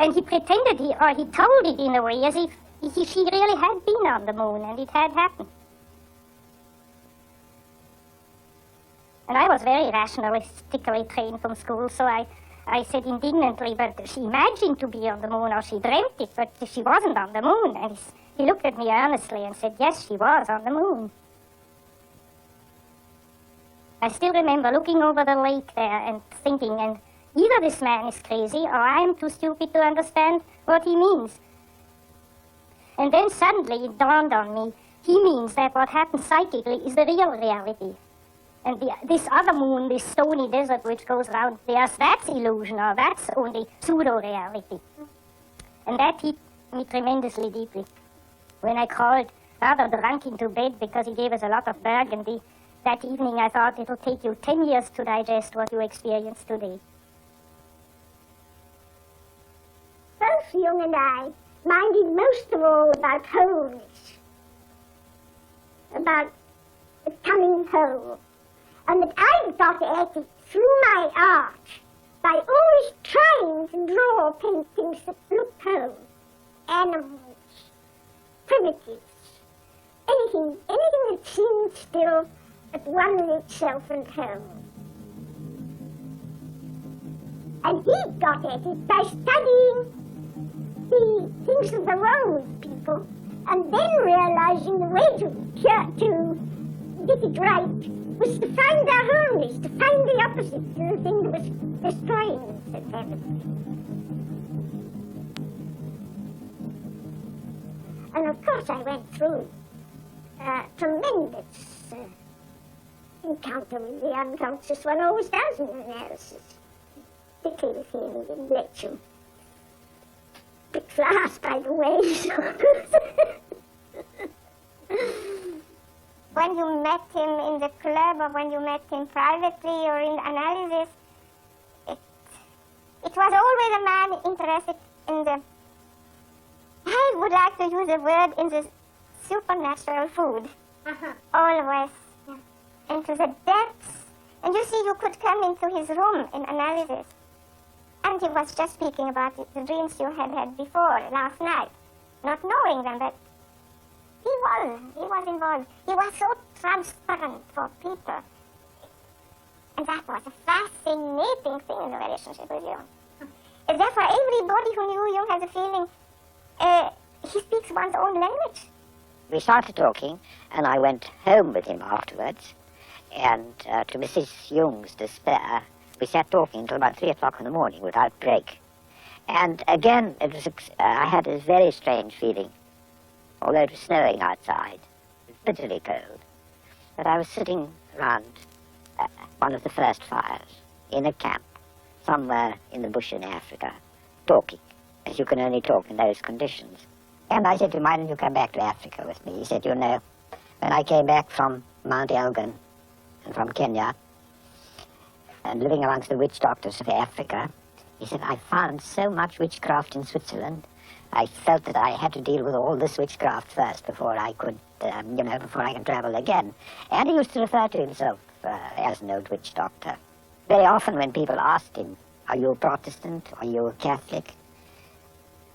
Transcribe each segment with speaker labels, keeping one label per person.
Speaker 1: And he pretended, he told it in a way as if she really had been on the moon and it had happened. And I was very rationalistically trained from school, so I said indignantly, but she imagined to be on the moon, or she dreamt it, but she wasn't on the moon. And he looked at me earnestly and said, yes, she was on the moon. I still remember looking over the lake there and thinking, and either this man is crazy or I am too stupid to understand what he means. And then suddenly it dawned on me, he means that what happens psychically is the real reality. And this other moon, this stony desert which goes around the Earth, that's illusion, or that's only pseudo-reality. And that hit me tremendously deeply. When I crawled rather drunk into bed because he gave us a lot of burgundy, that evening I thought it'll take you 10 years to digest what you experience today.
Speaker 2: Both Jung and I minded most of all about wholeness, about the coming whole, and that I got at it through my art by always trying to draw paintings that looked whole, animals, primitives, anything that seemed still at one in itself and whole. And he got at it by studying the things of the Roman people, and then realizing the way to get it right was to find their wholeness, to find the opposite to the thing that was destroying them so terribly. And of course I went through a tremendous encounter with the unconscious. One always does in analysis, particularly with healing and lecture. Bit fast, by the way.
Speaker 3: When you met him in the club, or when you met him privately or in analysis, it was always a man interested in the, I would like to use a word, in the supernatural food. Always. Yeah. Into the depths. And you see, you could come into his room in analysis. And he was just speaking about the dreams you had before, last night, not knowing them, but he was involved. He was so transparent for people. And that was a fascinating thing in the relationship with Jung. And therefore, everybody who knew Jung had the feeling he speaks one's own language.
Speaker 4: We started talking, and I went home with him afterwards. And to Mrs. Jung's despair, we sat talking until about 3 o'clock in the morning without break. And again, I had this very strange feeling, although it was snowing outside, it was bitterly cold, that I was sitting around one of the first fires in a camp somewhere in the bush in Africa, talking, as you can only talk in those conditions. And I said to him, why don't you come back to Africa with me? He said, you know, when I came back from Mount Elgon and from Kenya, and living amongst the witch doctors of Africa, he said, I found so much witchcraft in Switzerland. I felt that I had to deal with all this witchcraft first before I could, before I could travel again. And he used to refer to himself as an old witch doctor. Very often when people asked him, are you a Protestant? Are you a Catholic?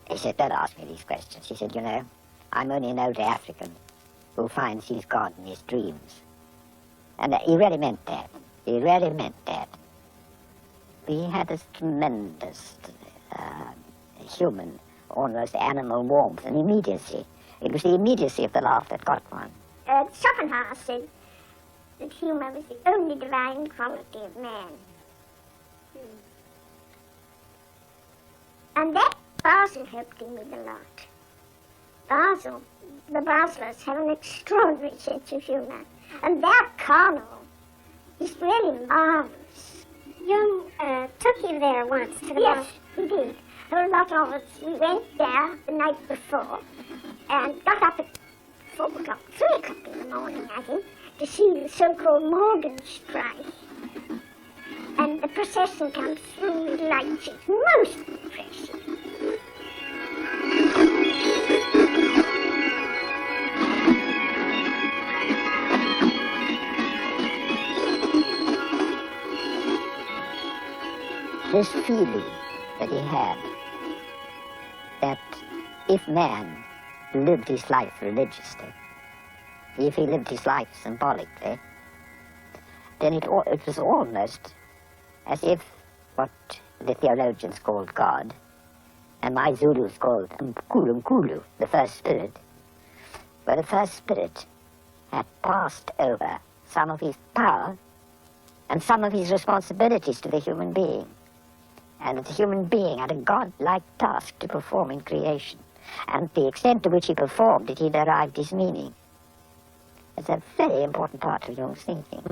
Speaker 4: He said, don't ask me these questions. He said, you know, I'm only an old African who finds his God in his dreams. And he really meant that. He really meant that. He had this tremendous human, almost animal warmth and immediacy. It was the immediacy of the laugh that got one.
Speaker 2: Schopenhauer said that humor was the only divine quality of man. And that Basel helped him with a lot. The Baselers have an extraordinary sense of humor. And their carnival is really marvelous.
Speaker 3: Jung took you there once to the
Speaker 2: Yes, he did. A lot of us, we went there the night before and got up at 4 o'clock, 3 o'clock in the morning, I think, to see the so-called Morgenstreich. And the procession comes through with lights. It's most impressive.
Speaker 4: This feeling that he had that if man lived his life religiously, if he lived his life symbolically, then it was almost as if what the theologians called God, and my Zulus called Nkulunkulu, the first spirit, where the first spirit had passed over some of his power and some of his responsibilities to the human being, and that the human being had a God-like task to perform in creation, and the extent to which he performed it, he derived his meaning. It's a very important part of Jung's thinking.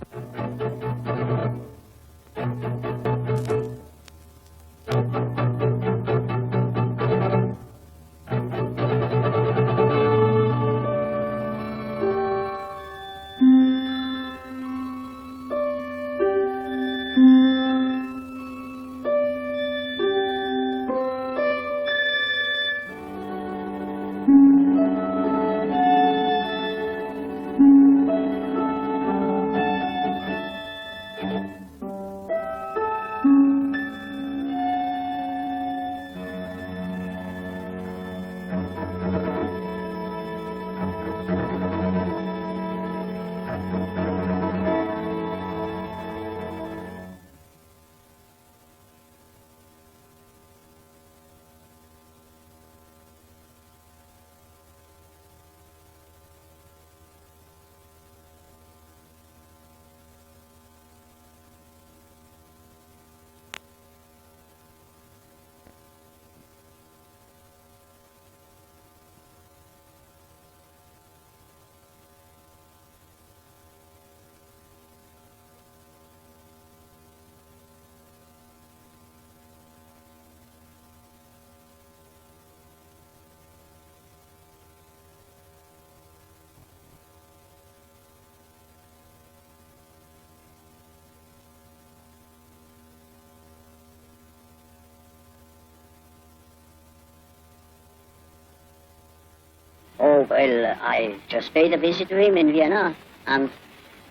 Speaker 5: Oh, well, I just paid a visit to him in Vienna, and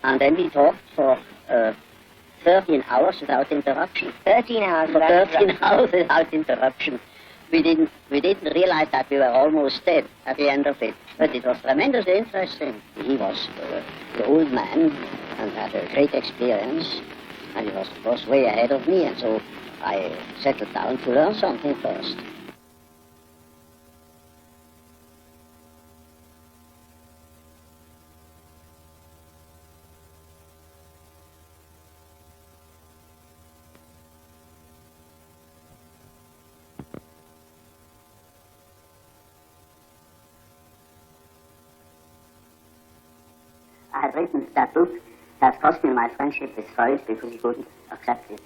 Speaker 5: then we talked for 13 hours without interruption.
Speaker 3: 13 hours
Speaker 5: For
Speaker 3: without
Speaker 5: 13 hours without interruption. We didn't realize that we were almost dead at the end of it, but it was tremendously interesting. He was the old man and had a great experience, and he was, of course, way ahead of me, and so I settled down to learn something first. I had written that book that cost me my friendship with Freud because he couldn't accept it.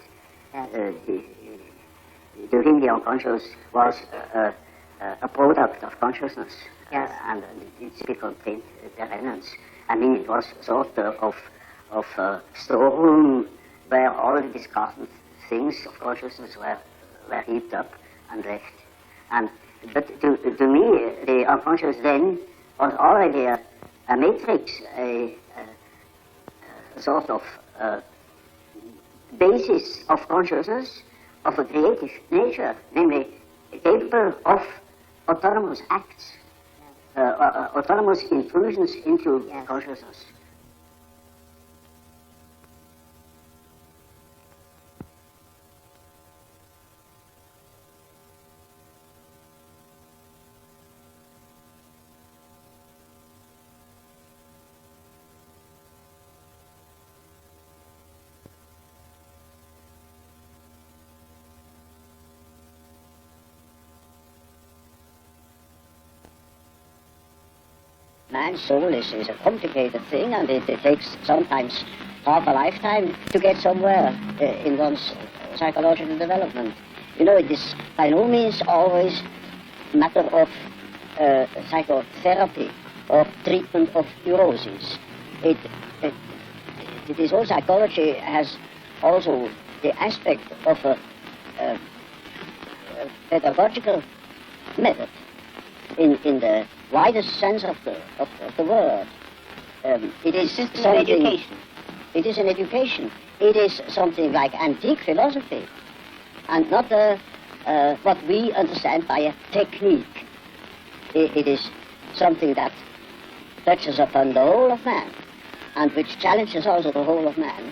Speaker 5: The really unconscious was a product of consciousness, and it typical contained the remnants. I mean, it was sort of a storeroom where all the discarded things of consciousness were heaped up and left. But to me, the unconscious then was already a matrix, a sort of basis of consciousness of a creative nature, namely capable of autonomous acts, autonomous intrusions into consciousness. Man's soul is a complicated thing, and it takes sometimes half a lifetime to get somewhere in one's psychological development. You know, it is by no means always a matter of psychotherapy or treatment of neuroses. It is all psychology has also the aspect of a pedagogical method in the widest sense of the word. It is something.
Speaker 3: Education.
Speaker 5: It is an education. It is something like antique philosophy, and not a what we understand by a technique. It is something that touches upon the whole of man, and which challenges also the whole of man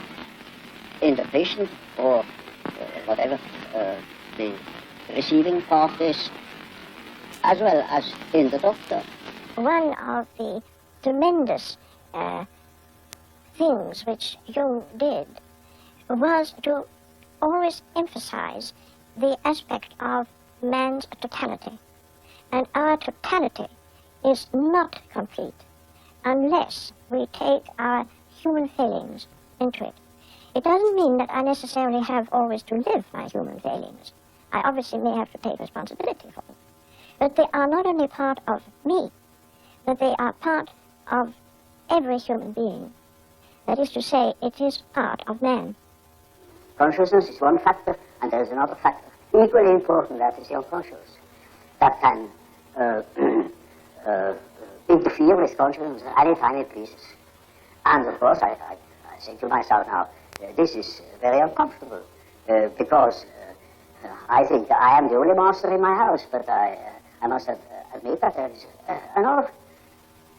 Speaker 5: in the patient or whatever the receiving part is, as well as in the doctor.
Speaker 2: One of the tremendous things which Jung did was to always emphasize the aspect of man's totality. And our totality is not complete unless we take our human failings into it. It doesn't mean that I necessarily have always to live my human failings. I obviously may have to take responsibility for them. But they are not only part of me, but they are part of every human being. That is to say, it is part of man.
Speaker 5: Consciousness is one factor, and there is another factor, equally important, that is the unconscious, that can interfere with consciousness any time it pleases. And of course, I say to myself now, this is very uncomfortable, because I think I am the only master in my house, but I must admit that there is another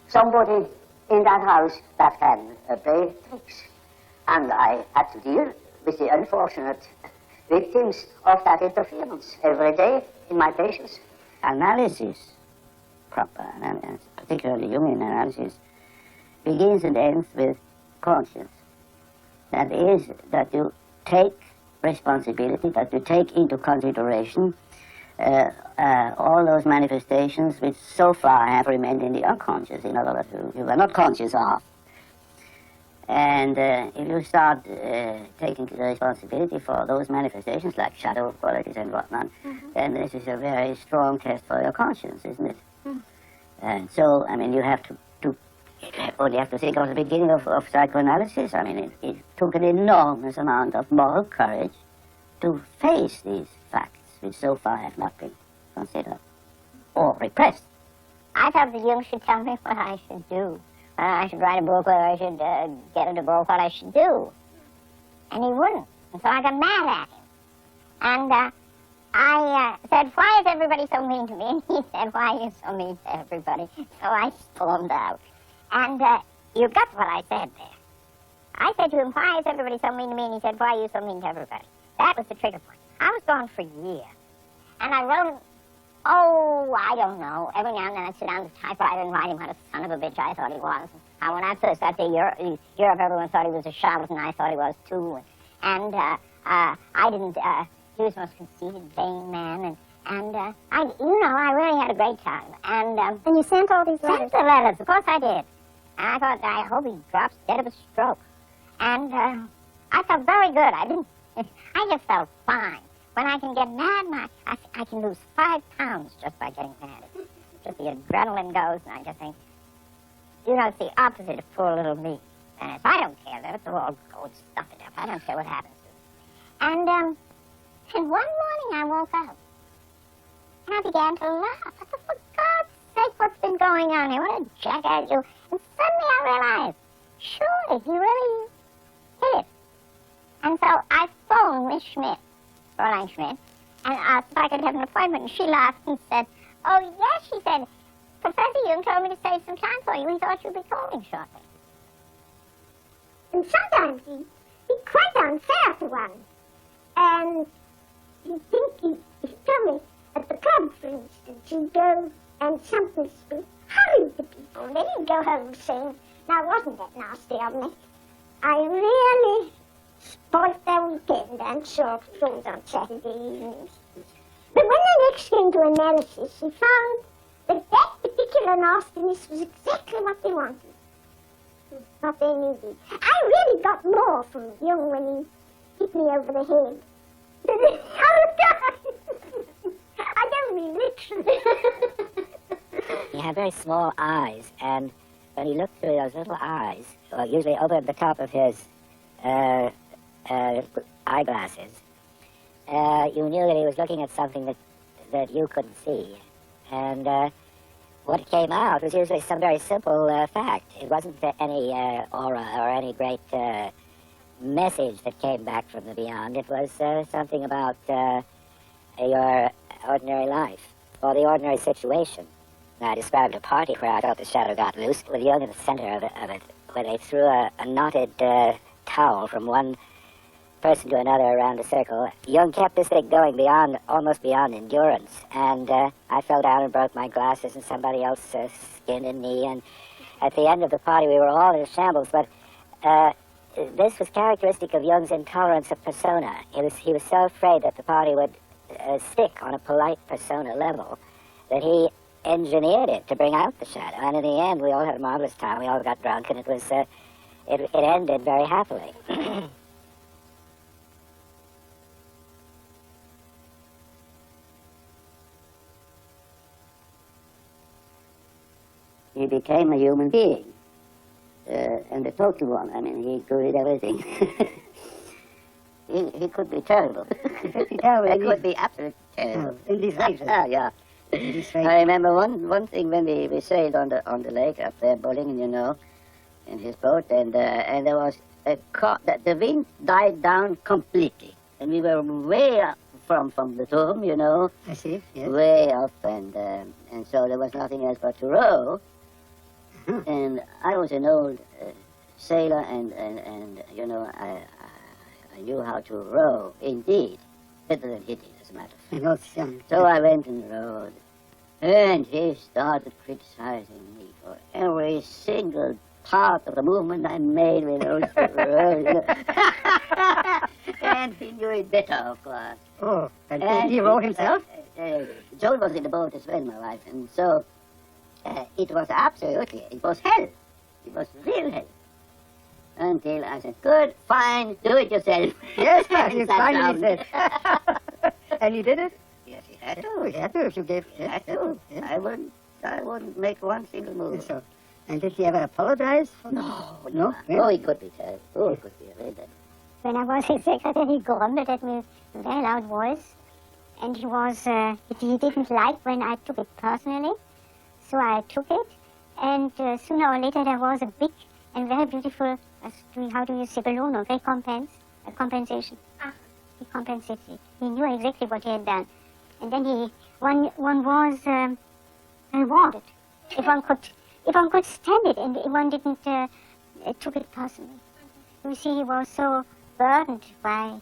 Speaker 5: somebody in that house that can play tricks. And I had to deal with the unfortunate victims of that interference every day in my patients. Analysis, proper analysis, particularly Jungian analysis, begins and ends with conscience. That is, that you take responsibility, that you take into consideration all those manifestations which so far have remained in the unconscious, in other words, you were not conscious of. And if you start taking responsibility for those manifestations, like shadow qualities and whatnot, then this is a very strong test for your conscience, isn't it? And so, I mean, you have to only have to think of the beginning of psychoanalysis. I mean, it took an enormous amount of moral courage to face these facts, which so far have not been considered or repressed.
Speaker 3: I thought that Jung should tell me what I should do. Whether I should write a book, whether I should get a book, what I should do. And he wouldn't. And so I got mad at him. And I said, why is everybody so mean to me? And he said, why are you so mean to everybody? So I stormed out. And you got what I said there. I said to him, why is everybody so mean to me? And he said, why are you so mean to everybody? That was the trigger point. I was gone for a year. And I wrote him, I don't know. Every now and then I'd sit down at the typewriter and write him what a son of a bitch I thought he was. And when I first got to Europe, everyone thought he was a charlatan. I thought he was too. And I didn't, he was the most conceited, vain man. And I really had a great time. And
Speaker 2: you sent all these letters?
Speaker 3: Sent the letters, of course I did. And I thought, I hope he drops dead of a stroke. And I felt very good. I just felt fine. When I can get mad, I can lose 5 pounds just by getting mad. Just the adrenaline goes, and I just think, it's the opposite of poor little me. And if I don't care, let it all go and stuff it up. I don't care what happens to it. And one morning I woke up, and I began to laugh. I thought, for God's sake, what's been going on here? What a jackass you. And suddenly I realized, surely he really did it. And so I phoned Miss Schmidt, Fräulein Schmidt, and asked if I could have an appointment. And she laughed and said, oh, yes, she said, Professor Jung told me to save some time for you. He thought you'd be calling shortly.
Speaker 2: And sometimes he'd be quite unfair to one. And he'd tell me, at the club, for instance, he'd go and something speak hurry to people. And then he'd go home saying, now, wasn't that nasty of me? I really spoilt their weekend and saw films on Saturday evenings. But when I next came to analysis, he found that particular nastiness was exactly what they wanted. What they needed. I really got more from Jung when he hit me over the head. I don't mean literally.
Speaker 4: He had very small eyes, and when he looked through those little eyes, usually over the top of his eyeglasses, you knew that he was looking at something that you couldn't see. And what came out was usually some very simple fact. It wasn't any aura or any great message that came back from the beyond. It was something about your ordinary life or the ordinary situation. I described a party where I felt the shadow got loose with Jung in the center of it, where they threw a knotted towel from one person to another around the circle. Jung kept this thing going almost beyond endurance, and I fell down and broke my glasses, and somebody else skinned a knee, and at the end of the party we were all in shambles, but this was characteristic of Jung's intolerance of persona. He was so afraid that the party would stick on a polite persona level that he engineered it to bring out the shadow, and in the end we all had a marvelous time. We all got drunk, and it was it ended very happily.
Speaker 5: He became a human being, and a total one. I mean, he could read everything. he could be terrible. He could be absolutely terrible.
Speaker 6: In this lake.
Speaker 5: Yeah. I remember one thing when we sailed on the lake up there, bowling, in his boat, and there was the wind died down completely, and we were way up from the tomb,
Speaker 6: I see, yes.
Speaker 5: way up, and so there was nothing else but to row. And I was an old sailor, and I knew how to row, indeed, better than he did, as a matter of fact. So I went and rowed, and he started criticizing me for every single part of the movement I made with those rows. And he knew it better, of course.
Speaker 6: Oh, and he rowed himself?
Speaker 5: Joan was in the boat as well, my wife, and so it was it was hell. It was real hell. Until I said, good, fine, do it yourself.
Speaker 6: Yes, you finally said. And you did it?
Speaker 5: Yes, he had to.
Speaker 6: Oh, he had to if you gave.
Speaker 5: He had to.
Speaker 6: Yes.
Speaker 5: I wouldn't make one single move.
Speaker 6: So, and did he ever apologize?
Speaker 5: No.
Speaker 6: No?
Speaker 5: Oh, he could be terrible. Oh, he could be really bad.
Speaker 1: When I was his secretary, he grumbled at me with a very loud voice. And he didn't like when I took it personally. So I took it, and sooner or later there was a big and very beautiful, how do you say, balloon or compensation. He compensated. He knew exactly what he had done. And then one was rewarded. If one could stand it, and one didn't took it personally. You see, he was so burdened by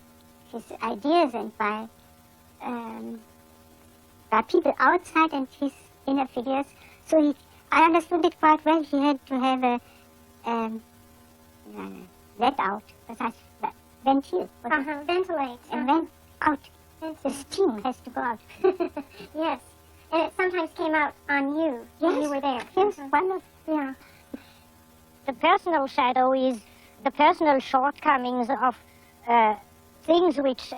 Speaker 1: his ideas and by people outside and his inner figures. So I understood it quite well. He had to have a let out, ventil.
Speaker 3: Ventilate.
Speaker 1: And then out. The steam has to go out.
Speaker 3: Yes. And it sometimes came out on you when you were there.
Speaker 1: Yes, yeah. The personal shadow is the personal shortcomings of things which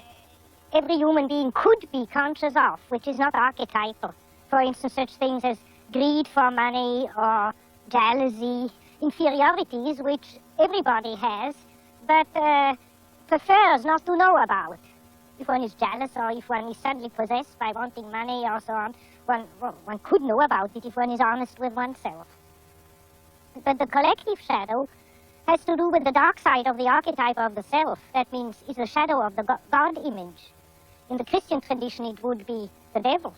Speaker 1: every human being could be conscious of, which is not archetypal. For instance, such things as greed for money or jealousy, inferiorities which everybody has, but prefers not to know about. If one is jealous or if one is suddenly possessed by wanting money or so on, one could know about it if one is honest with oneself. But the collective shadow has to do with the dark side of the archetype of the self. That means it's the shadow of the God image. In the Christian tradition, it would be the devil.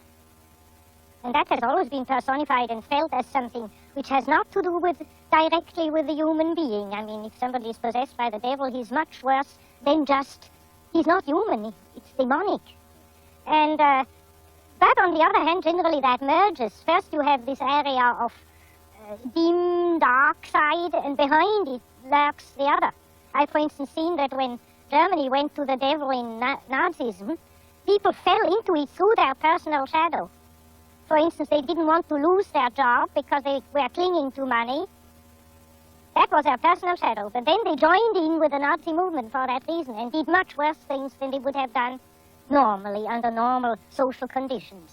Speaker 1: And that has always been personified and felt as something which has not to do directly with the human being. I mean, if somebody is possessed by the devil, he's much worse than just, he's not human, it's demonic. And, but on the other hand, generally that merges. First you have this area of dim, dark side, and behind it lurks the other. I've, for instance, seen that when Germany went to the devil in Nazism, people fell into it through their personal shadow. For instance, they didn't want to lose their job because they were clinging to money. That was their personal shadow. But then they joined in with the Nazi movement for that reason and did much worse things than they would have done normally under normal social conditions.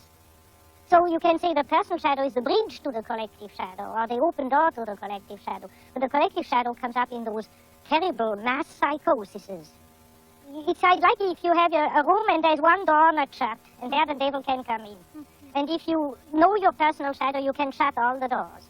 Speaker 1: So you can say the personal shadow is the bridge to the collective shadow, or the open door to the collective shadow. But the collective shadow comes up in those terrible mass psychoses. It's like if you have a room and there's one door not shut, and there the devil can come in. And if you know your personal shadow, you can shut all the doors.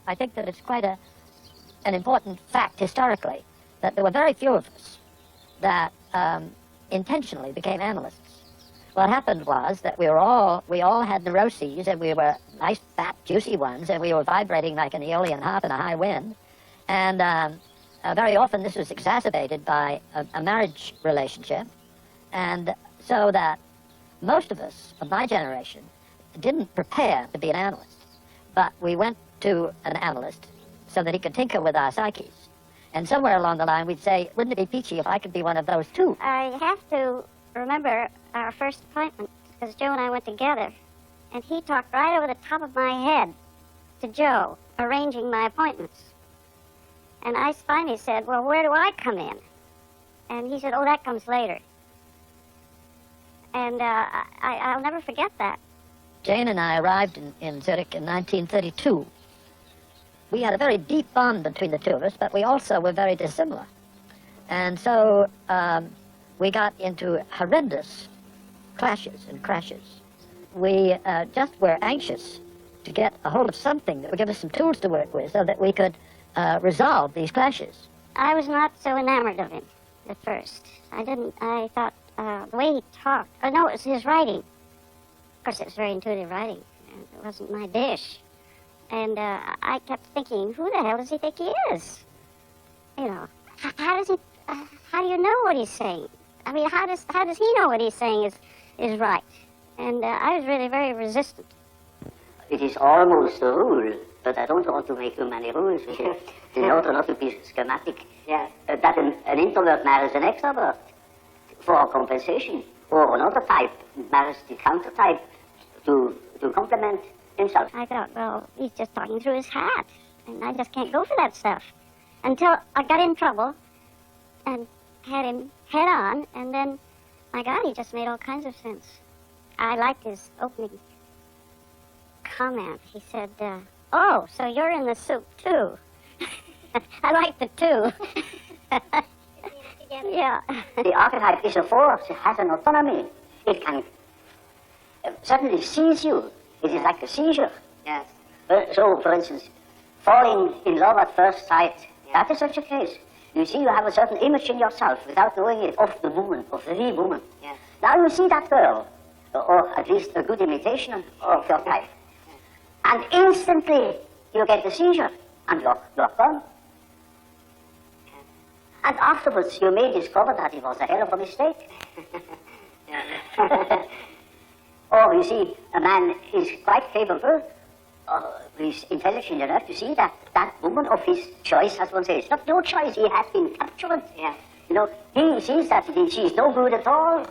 Speaker 7: I think that it's quite an important fact historically that there were very few of us that intentionally became analysts. What happened was that we all had neuroses, and we were nice, fat, juicy ones, and we were vibrating like an aeolian harp in a high wind. And very often this was exacerbated by a marriage relationship. And so that most of us of my generation didn't prepare to be an analyst, but we went to an analyst so that he could tinker with our psyches. And somewhere along the line we'd say, wouldn't it be peachy if I could be one of those too?
Speaker 1: I have to remember our first appointment, because Joe and I went together, and he talked right over the top of my head to Joe, arranging my appointments. And I finally said, well, where do I come in? And he said, oh, that comes later. And I'll never forget that.
Speaker 7: Jane and I arrived in Zurich in 1932. We had a very deep bond between the two of us, but we also were very dissimilar. And so we got into horrendous clashes and crashes. We just were anxious to get a hold of something that would give us some tools to work with so that we could resolve these clashes.
Speaker 1: I was not so enamored of him at first. I thought the way he talked, no, it was his writing. Of course, it was very intuitive writing. It wasn't my dish. And I kept thinking, who the hell does he think he is? You know, how do you know what he's saying? I mean, how does he know what he's saying is right? And I was really very resistant.
Speaker 5: It is almost a rule, but I don't want to make too many rules in order not to be schematic.
Speaker 6: Yeah.
Speaker 5: That an introvert marries an extrovert for compensation, or another type marries the counter type to complement himself.
Speaker 1: I thought, well, he's just talking through his hat, and I just can't go for that stuff. Until I got in trouble and had him head on, and then, my God, he just made all kinds of sense. I liked his opening comment. He said, oh, so you're in the soup, too. I like the two. Yeah.
Speaker 5: The archetype is a force, it has an autonomy. It can suddenly seize you. It is like a seizure.
Speaker 6: Yes.
Speaker 5: So, for instance, falling in love at first sight, that is such a case. You see, you have a certain image in yourself, without knowing it, of the woman, of the woman.
Speaker 6: Yes.
Speaker 5: Now you see that girl, or at least a good imitation of your type, and instantly you get the seizure, and you're gone. And afterwards you may discover that it was a hell of a mistake. Or you see, a man is quite capable, he's intelligent enough to see that that woman of his choice, as one says, not no choice, he has been captured.
Speaker 6: Yeah.
Speaker 5: You know, he sees that she's no good at all,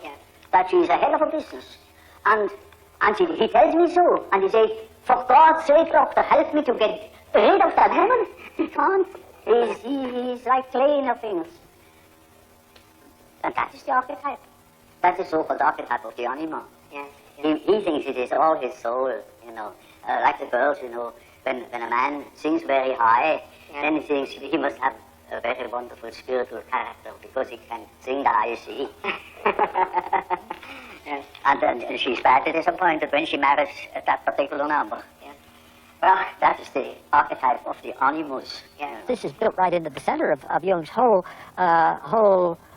Speaker 5: that she's a hell of a business. And he tells me so, and he says, for God's sake, doctor, help me to get rid of that woman. He can't. He's like clay in the fingers. And that is the archetype. That's the so-called archetype of the animal.
Speaker 6: Yes.
Speaker 5: He thinks it is all his soul, you know. Like the girls, you know, when a man sings very high, then he thinks he must have a very wonderful spiritual character because he can sing the high C.
Speaker 6: Yes.
Speaker 5: And she's badly disappointed when she marries that particular number.
Speaker 6: Yes.
Speaker 5: Well, that is the archetype of the animus.
Speaker 6: Yes.
Speaker 7: This is built right into the center of Jung's whole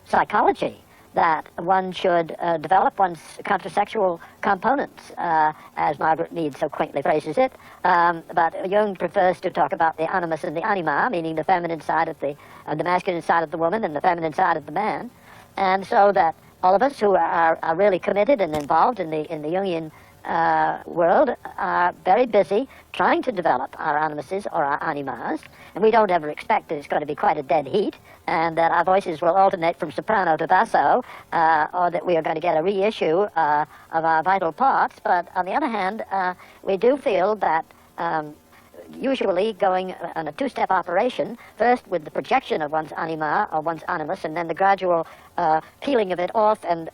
Speaker 7: psychology, that one should develop one's countersexual components, as Margaret Mead so quaintly phrases it. But Jung prefers to talk about the animus and the anima, meaning the feminine side of the masculine side of the woman and the feminine side of the man. And so that all of us who are really committed and involved in the Jungian world are very busy trying to develop our animuses or our animas, and we don't ever expect that it's going to be quite a dead heat, and that our voices will alternate from soprano to basso, or that we are going to get a reissue of our vital parts. But on the other hand, we do feel that usually going on a two-step operation, first with the projection of one's anima or one's animus, and then the gradual peeling of it off and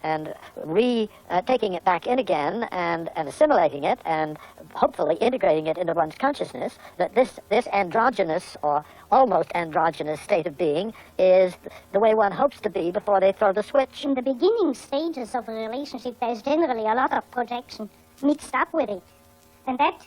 Speaker 7: taking it back in again and assimilating it and hopefully integrating it into one's consciousness, that this androgynous or almost androgynous state of being is the way one hopes to be before they throw the switch.
Speaker 1: In the beginning stages of a relationship, there's generally a lot of projection mixed up with it. And that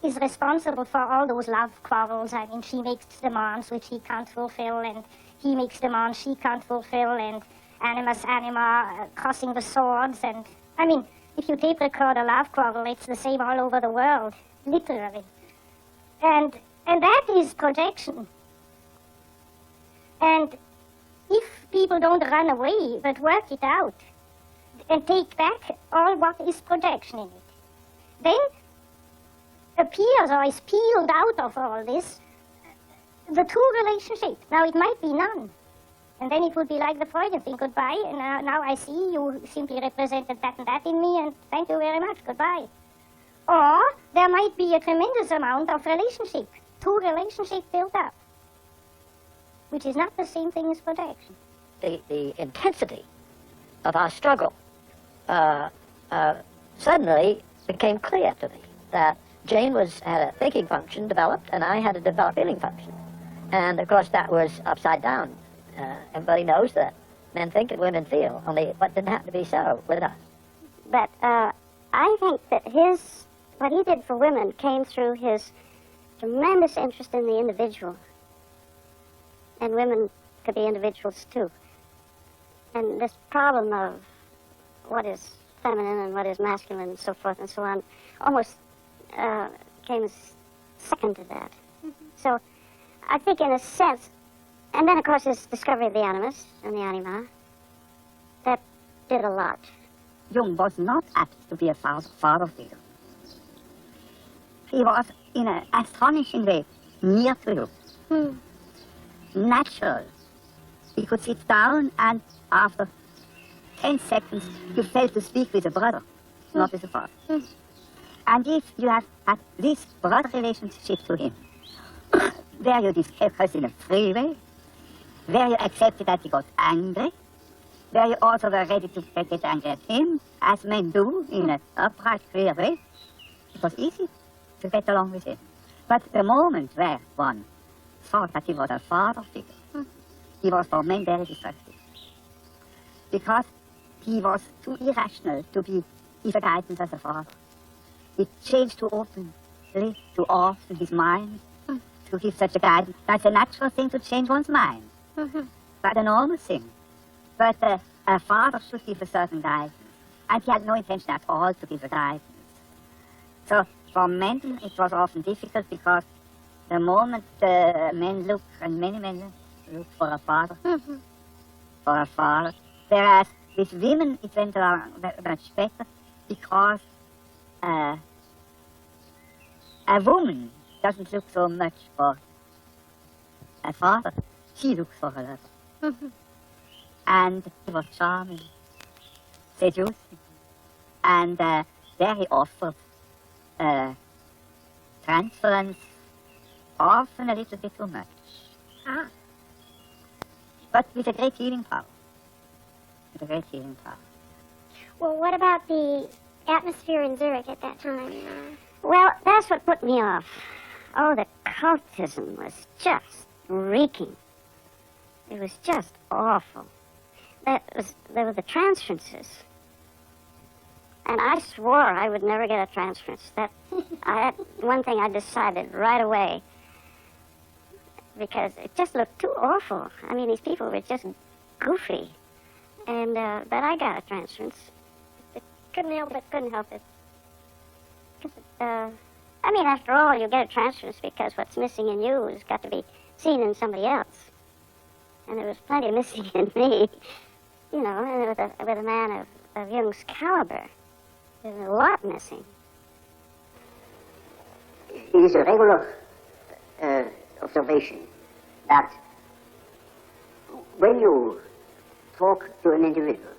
Speaker 1: is responsible for all those love quarrels. I mean, she makes demands which he can't fulfill, and he makes demands she can't fulfill, and animus anima crossing the swords. And, I mean, if you tape record a love quarrel, it's the same all over the world, literally. And that is projection. And if people don't run away, but work it out, and take back all what is projection in it, then appears or is peeled out of all this the true relationship. Now, it might be none. And then it would be like the Freudian thing, goodbye, and now I see you simply represented that and that in me, and thank you very much, goodbye. Or there might be a tremendous amount of relationship, true relationship built up, which is not the same thing as projection.
Speaker 7: The intensity of our struggle suddenly became clear to me that Jane had a thinking function developed, and I had a developed feeling function. And, of course, that was upside down. Everybody knows that men think and women feel, only what didn't happen to be so with us.
Speaker 2: But I think that what he did for women came through his tremendous interest in the individual. And women could be individuals, too. And this problem of what is feminine and what is masculine and so forth and so on almost came second to that. Mm-hmm. So I think in a sense, and then of course his discovery of the animus and the anima, that did a lot.
Speaker 6: Jung was not apt to be a father figure. He was, in an astonishing way, near to you. Natural. He could sit down and after 10 seconds you felt to speak with a brother, not with a father. And if you have had this brother relationship to him, where you discussed in a free way, where you accepted that he got angry, where you also were ready to get angry at him, as men do, in an upright, clear way, it was easy to get along with him. But the moment where one thought that he was a father figure, he was for men very destructive. Because he was too irrational to give a guidance as a father. He changed too openly, too often his mind to give such a guidance. That's a natural thing to change one's mind. But a normal thing. But a father should give a certain guidance. And he had no intention at all to give a guidance. So for men it was often difficult because the moment men look, and many men look for a father, for a father, whereas with women it went along much better because a woman doesn't look so much for a father. She looks for a lover. And he was charming, seducing, and there he offered transference, often a little bit too much. But with a great healing power. With a great healing power.
Speaker 2: Well, what about the atmosphere in Zurich at that time? Well, that's what put me off. Oh, the cultism was just reeking. It was just awful. There were the transferences. And I swore I would never get a transference. One thing I decided right away, because it just looked too awful. I mean, these people were just goofy. And, but I got a transference. Couldn't help it. I mean, after all, you get a transference because what's missing in you has got to be seen in somebody else. And there was plenty missing in me, you know, and with a man of Jung's caliber. There's a lot missing.
Speaker 5: It is a regular observation that when you talk to an individual,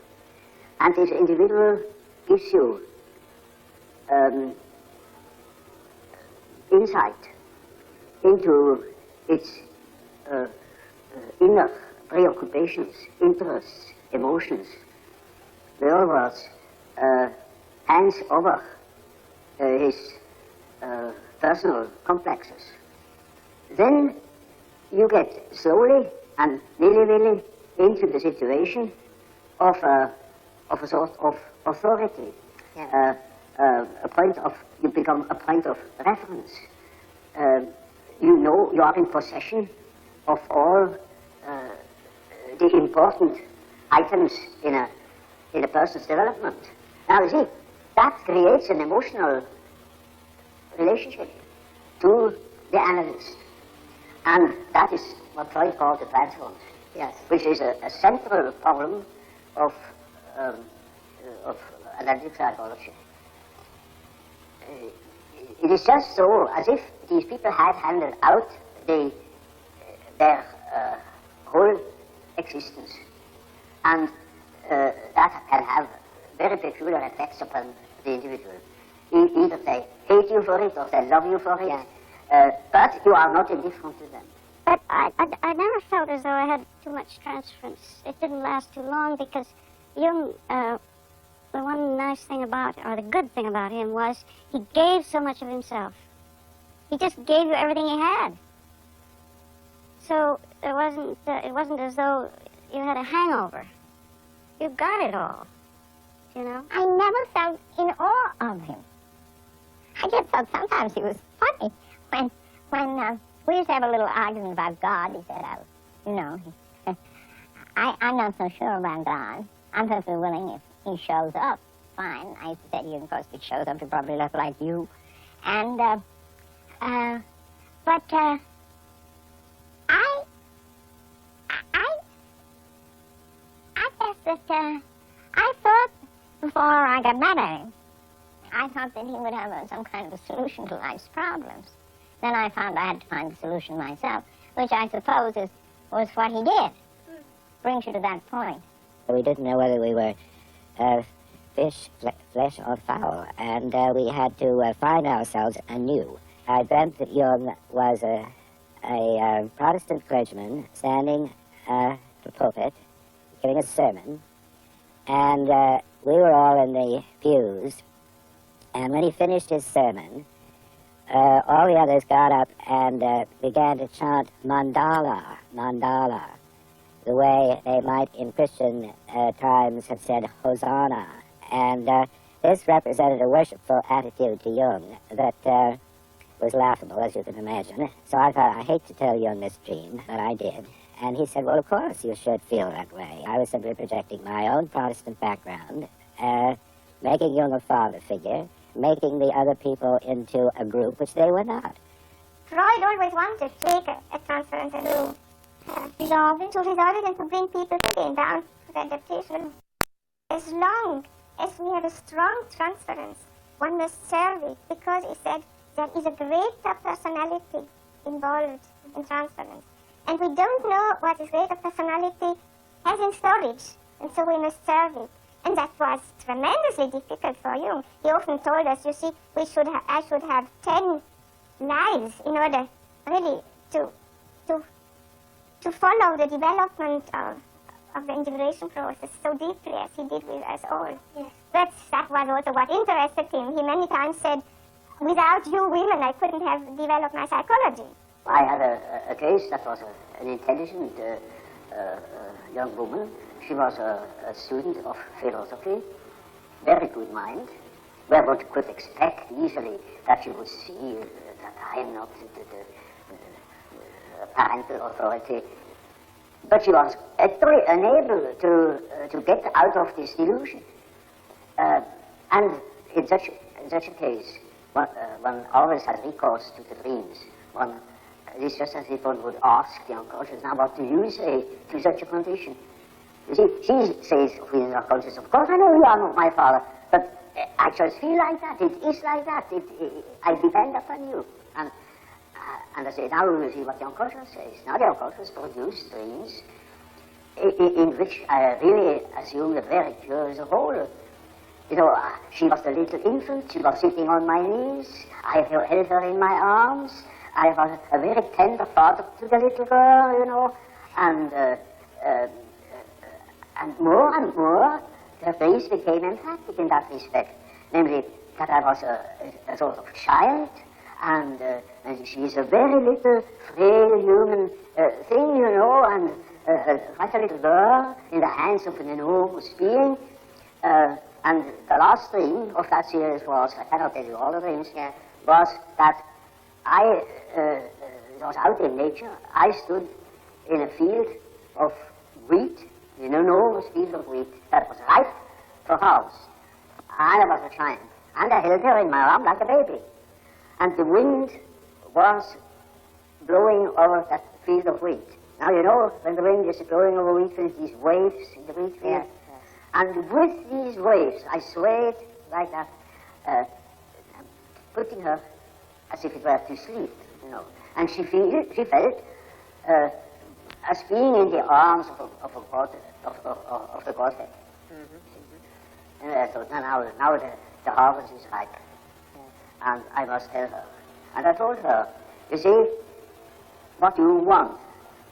Speaker 5: and this individual gives you insight into its inner preoccupations, interests, emotions, in other words, hands over his personal complexes, then you get slowly and nilly-willy into the situation of a sort of authority, you become a point of reference. You know you are in possession of all the important items in a person's development. Now you see, that creates an emotional relationship to the analyst. And that is what Freud called the transference, which is a central problem of analytic psychology. It is just so as if these people had handed out their whole existence. And that can have very peculiar effects upon the individual. Either they hate you for it or they love you for it, but you are not indifferent to them.
Speaker 1: But I never felt as though I had too much transference. It didn't last too long because Jung, the one nice thing about, or the good thing about him was he gave so much of himself. He just gave you everything he had. So it wasn't as though you had a hangover. You got it all, you know?
Speaker 2: I never felt in awe of him. I just thought sometimes he was funny. When we used to have a little argument about God, he said, I'm not so sure about God. I'm perfectly willing if he shows up, fine. I used to say to you, of course, if he shows up, he'll probably look like you. And, I guess that, I thought before I got mad at him, I thought that he would have some kind of a solution to life's problems. Then I found I had to find the solution myself, which I suppose was what he did. Brings you to that point.
Speaker 4: We didn't know whether we were fish, flesh, or fowl, and we had to find ourselves anew. I dreamt that Jung was a Protestant clergyman standing at the pulpit, giving a sermon, and we were all in the pews, and when he finished his sermon, all the others got up and began to chant mandala, mandala, the way they might in Christian times have said Hosanna. And this represented a worshipful attitude to Jung that was laughable, as you can imagine. So I thought, I hate to tell Jung this dream, but I did. And he said, well, of course you should feel that way. I was simply projecting my own Protestant background, making Jung a father figure, making the other people into a group which they were not.
Speaker 3: Freud always wanted to take a transference and to resolve it and to bring people again down to adaptation. As long as we have a strong transference, one must serve it, because he said there is a greater personality involved in transference. And we don't know what this greater personality has in storage, and so we must serve it. And that was tremendously difficult for Jung. He often told us, you see, I should have 10 lives in order really to follow the development of the integration process so deeply as he did with us all. Yes. That was also what interested him. He many times said, without you women, I couldn't have developed my psychology.
Speaker 5: I had a case that was an intelligent young woman. She was a student of philosophy, very good mind, where one could expect easily that she would see that I am not the parental authority. But she was actually unable to get out of this delusion. And in such a case, one always has recourse to the dreams. It is just as if one would ask the unconscious, now what do you say to such a condition? You see, she says within the unconscious, of course I know you are not my father, but I just feel like that, it is like that, I depend upon you. And I say, now we will see what the unconscious says. Now the unconscious produces dreams in which I really assume a very curious role. You know, she was the little infant, she was sitting on my knees, I held her in my arms, I was a very tender father to the little girl, you know, and more, her face became emphatic in that respect. Namely, that I was a sort of child, and she is a very little, frail human thing, you know, and like a little girl in the hands of an enormous being. And the last dream of that series was, I cannot tell you all the dreams, was that I was out in nature. I stood in a field of wheat, an enormous field of wheat that was ripe for harvest. And I was a child. And I held her in my arm like a baby. And the wind was blowing over that field of wheat. Now, you know, when the wind is blowing over wheat field, these waves in the wheat field. Yes. And with these waves, I swayed like that, putting her as if it were to sleep, you know. And she felt as being in the arms of the Godhead. And so now the harvest is ripe, and I must tell her. And I told her, you see, what you want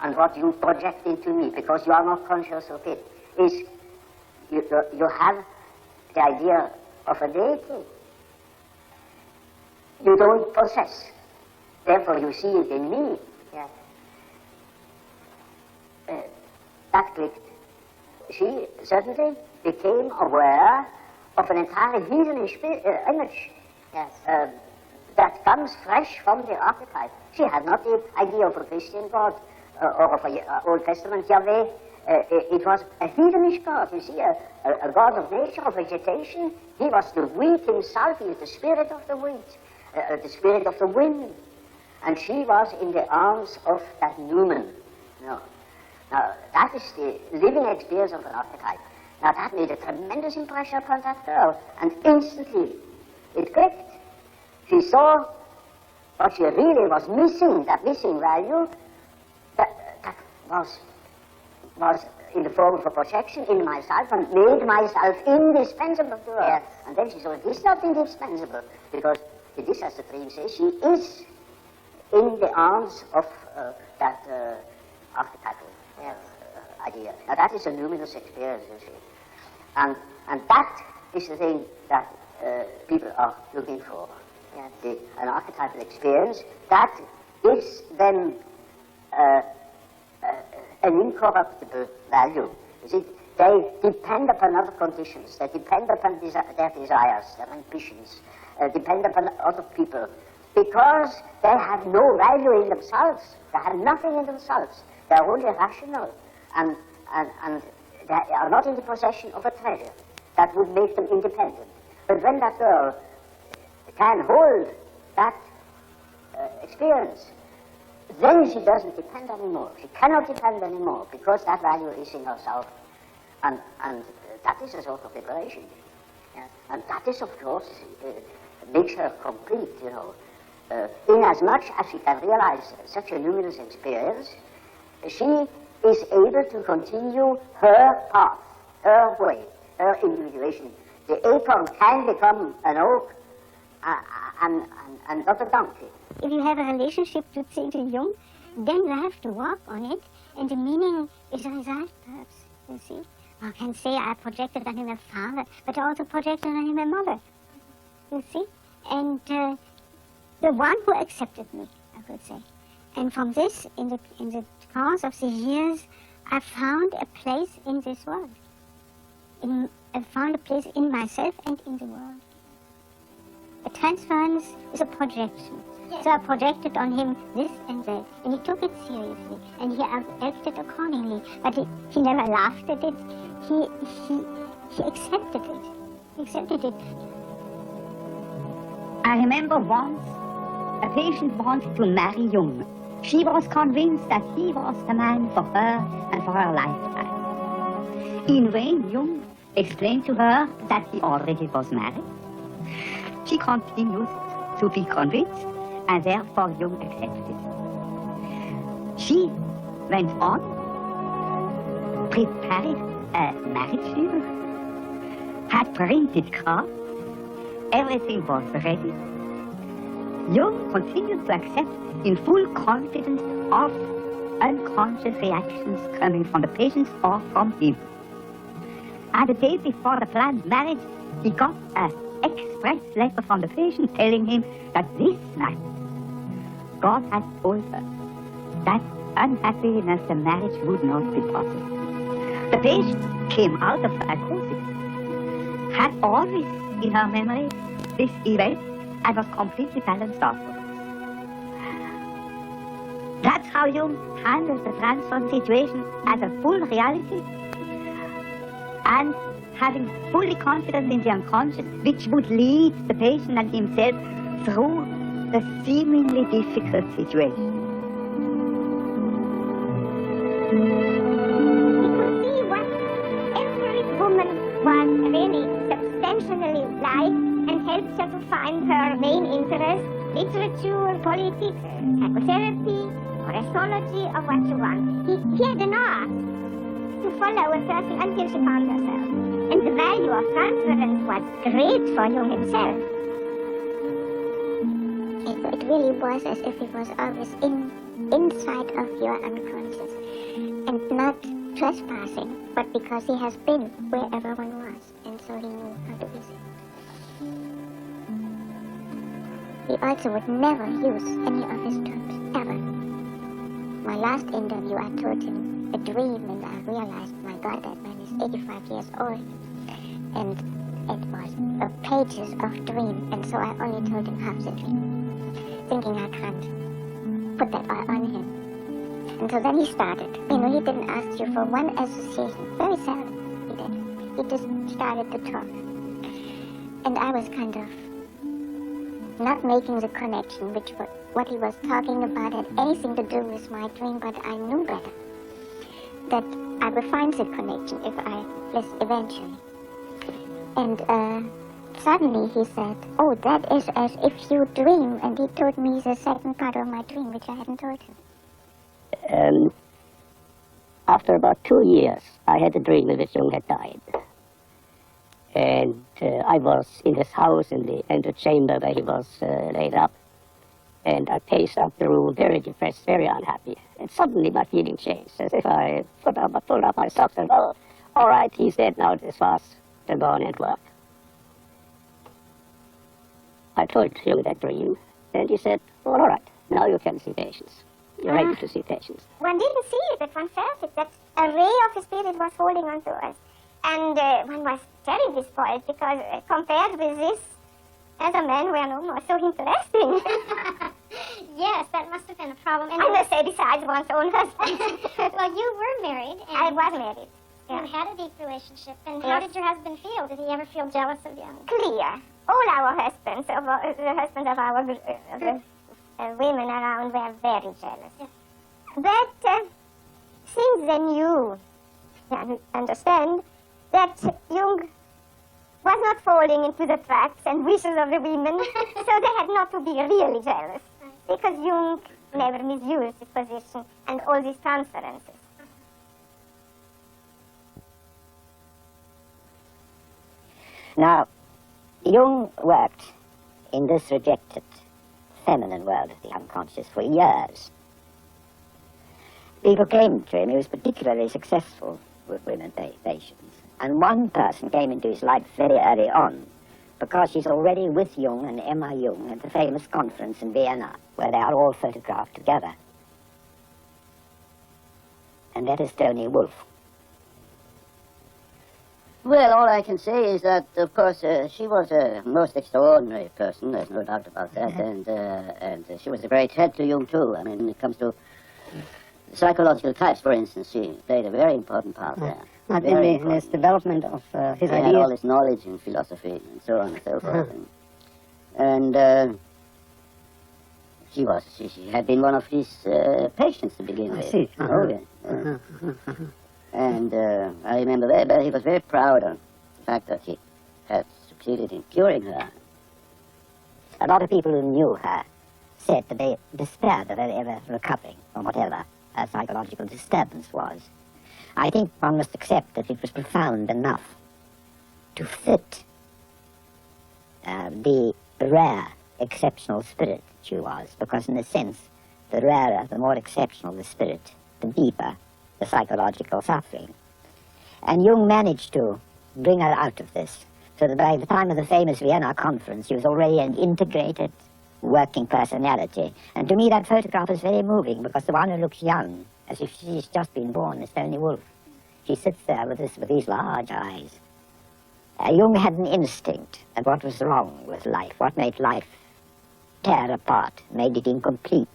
Speaker 5: and what you project into me, because you are not conscious of it, is you have the idea of a deity. You don't possess. Therefore, you see it in me. Yes. That clicked. She suddenly became aware of an entirely heathenish image. Yes. That comes fresh from the archetype. She had not the idea of a Christian God or of an Old Testament Yahweh. It was a heathenish God, you see, a God of nature, of vegetation. He was the wheat himself. He is the spirit of the wheat, the spirit of the wind. And she was in the arms of that Newman. No. Now, that is the living experience of an archetype. Now, that made a tremendous impression upon that girl, and instantly it clicked. She saw what she really was missing, that missing value, that was in the form of a projection in myself and made myself indispensable to her. Yes. And then she saw, it is not indispensable, because it is, as the dream says, she is in the arms of that archetypal idea. Now, that is a luminous experience, you see. And that is the thing that people are looking for. Yes. An archetypal experience that gives them an incorruptible value. You see, they depend upon other conditions. They depend upon their desires, their ambitions, depend upon other people, because they have no value in themselves. They have nothing in themselves. They are only rational, and they are not in the possession of a treasure that would make them independent. But when that girl can hold that experience, then she doesn't depend anymore. She cannot depend anymore, because that value is in herself. And that is a sort of liberation. Yes. And that is, of course, makes her complete, you know. Inasmuch as she can realize such a luminous experience, she is able to continue her path, her way, her individuation. The acorn can become an oak and not a donkey.
Speaker 2: If you have a relationship to C.G. Jung, then you have to work on it, and the meaning is a result, perhaps, you see. I can say I projected on him a father, but I also projected on him a mother, you see. And the one who accepted me, I could say. And from this, in the course of the years, I found a place in this world. I found a place in myself and in the world. A transference is a projection. So I projected on him this and that, and he took it seriously, and he acted accordingly. But he never laughed at it. He accepted it. He accepted it.
Speaker 6: I remember once a patient wanted to marry Jung. She was convinced that he was the man for her and for her lifetime. In vain, Jung explained to her that he already was married. She continued to be convinced, and therefore Jung accepted. She went on, prepared a marriage lieu, had printed cards, everything was ready. Jung continued to accept in full confidence of unconscious reactions coming from the patients or from him. And the day before the planned marriage, he got a express letter from the patient telling him that this night God had told her that unhappiness the marriage would not be possible. The patient came out of psychosis, had always in her memory this event, and was completely balanced afterwards. That's how Jung handled the transferred situation as a full reality and having fully confidence in the unconscious, which would lead the patient and himself through the seemingly difficult situation.
Speaker 2: You could see what every woman was really substantially like and helped her to find her main interest, literature, politics, psychotherapy, or astrology, or what you want. He had an art to follow a circle until she found herself. And the value of transference was great for Jung himself. It really was as if it was always inside of your unconscious and not trespassing, but because he has been wherever one was, and so he knew how to visit. He also would never use any of his terms, ever. My last interview, I told him a dream, and I realized, my God, that man is 85 years old. And it was pages of dream, and so I only told him half the dream, thinking I can't put that all on him. And so then he started. You know, he didn't ask you for one association. Very seldom he did. He just started to talk. And I was kind of not making the connection, which what he was talking about had anything to do with my dream, but I knew better that I would find the connection if I listen eventually. And suddenly he said, "Oh, that is as if you dream," and he told me the second part of my dream, which I hadn't told him.
Speaker 5: After about 2 years, I had a dream in which Jung had died. And I was in his house in the antechamber where he was laid up. And I paced up the room, very depressed, very unhappy. And suddenly my feeling changed, as if I pulled up my socks and, "Oh, all right, he's dead now, this fast, and go on and work." I told Jung that dream, and he said, "Well, all right, now you can see patients. You're ready to see patients."
Speaker 3: One didn't see it, but one felt it, that a ray of his spirit was holding on to us. And one was terribly spoiled, because compared with this, as a man, we are no more so interesting.
Speaker 1: Yes, that must have been a problem.
Speaker 3: I must say, besides one's own husband.
Speaker 1: Well, you were married. And
Speaker 3: I was married.
Speaker 1: You had a deep relationship. And how
Speaker 3: Yes.
Speaker 1: did your husband feel? Did he ever feel jealous of you?
Speaker 3: Clear. All our husbands, the husbands of our women around, were very jealous.
Speaker 1: Yes.
Speaker 3: But since then you understand that Jung was not falling into the traps and wishes of the women, so they had not to be really jealous, because Jung never misused his position and all these transferences.
Speaker 4: Now, Jung worked in this rejected feminine world of the unconscious for years. People came to him. He was particularly successful with women patients. And one person came into his life very early on, because she's already with Jung and Emma Jung at the famous conference in Vienna, where they are all photographed together. And that is Toni Wolff.
Speaker 5: Well, all I can say is that, of course, she was a most extraordinary person. There's no doubt about that. And she was a great help to Jung, too. I mean, when it comes to psychological types, for instance, she played a very important part there.
Speaker 6: Not in his development of his
Speaker 5: He had
Speaker 6: ideas.
Speaker 5: all his knowledge in philosophy and so on and so forth. And she had been one of his patients to begin with.
Speaker 6: see.
Speaker 5: Oh, yeah. And I remember he was very proud of the fact that he had succeeded in curing her.
Speaker 4: A lot of people who knew her said that they despaired of her ever recovering from whatever her psychological disturbance was. I think one must accept that it was profound enough to fit the rare, exceptional spirit she was, because in a sense, the rarer, the more exceptional the spirit, the deeper the psychological suffering. And Jung managed to bring her out of this So that by the time of the famous Vienna conference, she was already an integrated working personality. And to me, that photograph is very moving, because the one who looks young, as if she's just been born, is Tony Wolff. She sits there with these large eyes. Jung had an instinct at what was wrong with life, what made life tear apart, made it incomplete,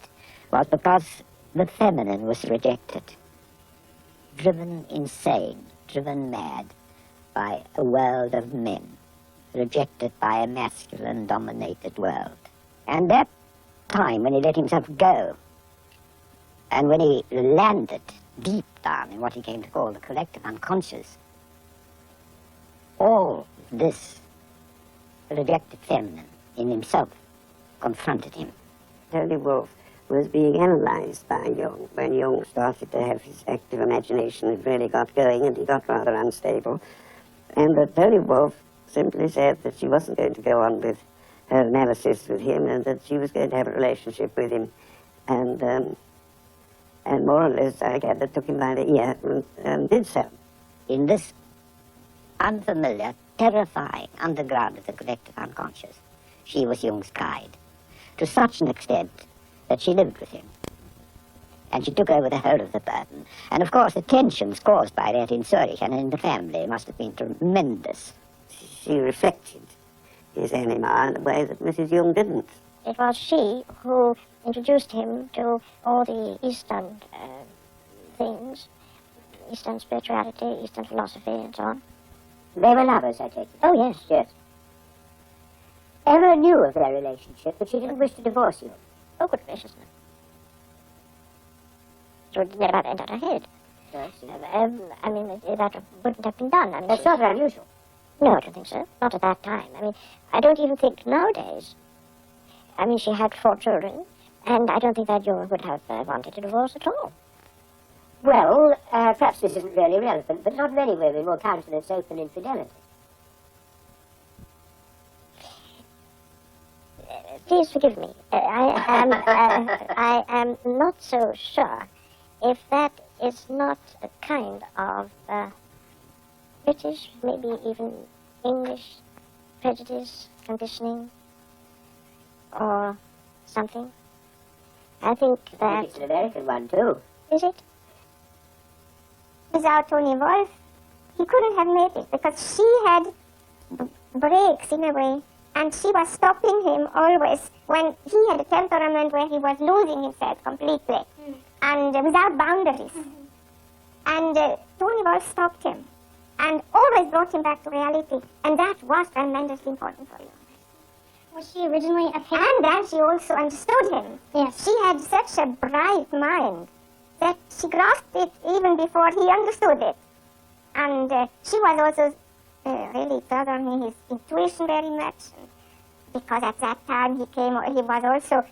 Speaker 4: was because the feminine was rejected, driven insane, driven mad by a world of men, rejected by a masculine-dominated world. And that time when he let himself go, and when he landed deep down in what he came to call the collective unconscious, all this rejected feminine in himself confronted him.
Speaker 8: Tony Wolff was being analyzed by Jung. When Jung started to have his active imagination, it really got going, and he got rather unstable. And that Tony Wolff simply said that she wasn't going to go on with her analysis with him, and that she was going to have a relationship with him. And more or less, I gather, took him by the ear and did so.
Speaker 4: In this unfamiliar, terrifying underground of the collective unconscious, she was Jung's guide, to such an extent that she lived with him. And she took over the whole of the burden. And of course the tensions caused by that in Zurich and in the family must have been tremendous.
Speaker 8: She reflected his anima in a way that Mrs. Jung didn't.
Speaker 3: It was she who introduced him to all the Eastern things, Eastern spirituality, Eastern philosophy, and so on.
Speaker 4: They were lovers, I take it.
Speaker 3: Oh, yes.
Speaker 4: Yes. Ever knew of their relationship, but she didn't wish to divorce you.
Speaker 3: Oh, good gracious, no. So it never entered her head.
Speaker 4: Yes.
Speaker 3: I mean, that wouldn't have been done. I mean,
Speaker 4: That's not unusual.
Speaker 3: No, I don't think so. Not at that time. I mean, I don't even think nowadays. I mean, she had 4 children, and I don't think that Jung would have wanted to divorce at all.
Speaker 4: Well, perhaps this isn't really relevant, but not many women will countenance open infidelity.
Speaker 3: Please forgive me. I am not so sure if that is not a kind of British, maybe even English prejudice, conditioning, or something. I think
Speaker 4: I
Speaker 3: that...
Speaker 4: think it's an American one, too.
Speaker 3: Is it?
Speaker 2: Without Tony Wolff, he couldn't have made it, because she had breaks in a way, and she was stopping him always when he had a temperament where he was losing himself completely, and without boundaries. And Tony Wolff stopped him, and always brought him back to reality, and that was tremendously important for him.
Speaker 1: Was she originally a painter?
Speaker 2: And then she also understood him.
Speaker 1: Yes.
Speaker 2: She had such a bright mind that she grasped it even before he understood it. And she was also really furthering his intuition very much, because at that time he was also,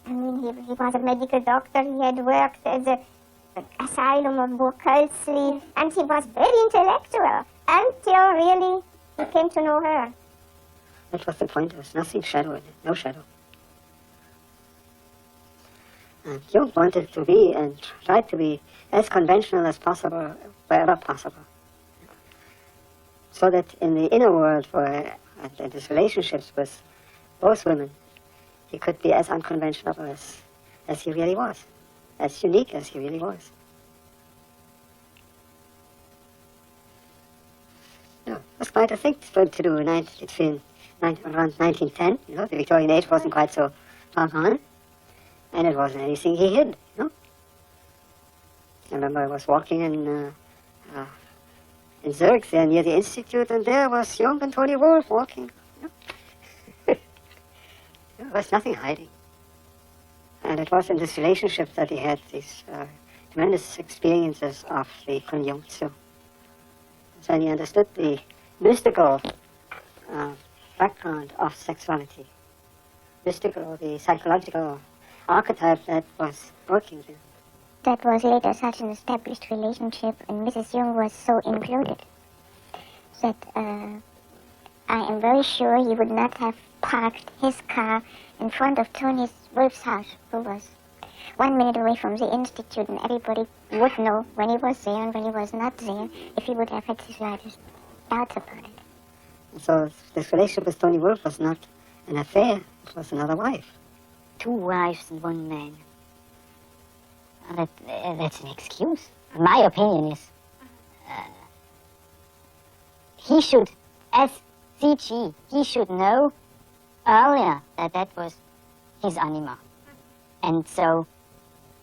Speaker 2: I mean, he was a medical doctor. He had worked at the asylum of Burkhalsli, and he was very intellectual until really he came to know her.
Speaker 8: That was the point. There was nothing shadow in it, no shadow. And Jung wanted to be, and tried to be, as conventional as possible, wherever possible. So that in the inner world, and his relationships with both women, he could be as unconventional as he really was, as unique as he really was. No, it was quite a thing to do around 1910. You know, the Victorian age wasn't quite so far gone, and it wasn't anything he hid. You know, I remember I was walking in Zurich, there near the Institute, and there was Jung and Tony Wolff walking. You know? There was nothing hiding, and it was in this relationship that he had these tremendous experiences of the Konjunktion. So he understood the mystical background of sexuality, the psychological archetype that was working there.
Speaker 3: That was later such an established relationship, and Mrs. Jung was so included that I am very sure he would not have parked his car in front of Tony Wolff's house, who was 1 minute away from the Institute, and everybody would know when he was there and when he was not there, if he would have had the slightest doubts about it.
Speaker 6: So this relationship with Tony Wolff was not an affair, it was another wife.
Speaker 1: 2 wives and 1 man. That's an excuse. My opinion is he should, as CG, he should know earlier that that was his anima. And so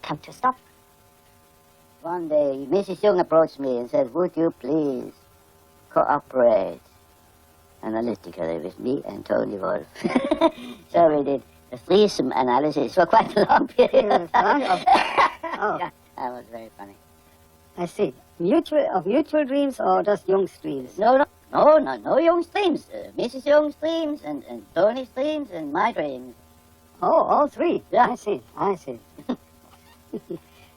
Speaker 1: come to stop.
Speaker 9: One day, Mrs. Young approached me and said, would you please cooperate analytically with me and Tony Wolff? So we did a threesome analysis for quite a long period of time.
Speaker 6: Oh,
Speaker 9: Yeah, that was very funny.
Speaker 6: I see. Mutual dreams or just Jung's dreams?
Speaker 9: No Young's dreams. Mrs. Young's dreams and Tony's dreams and my dreams.
Speaker 6: Oh, all 3?
Speaker 9: Yeah.
Speaker 6: I see.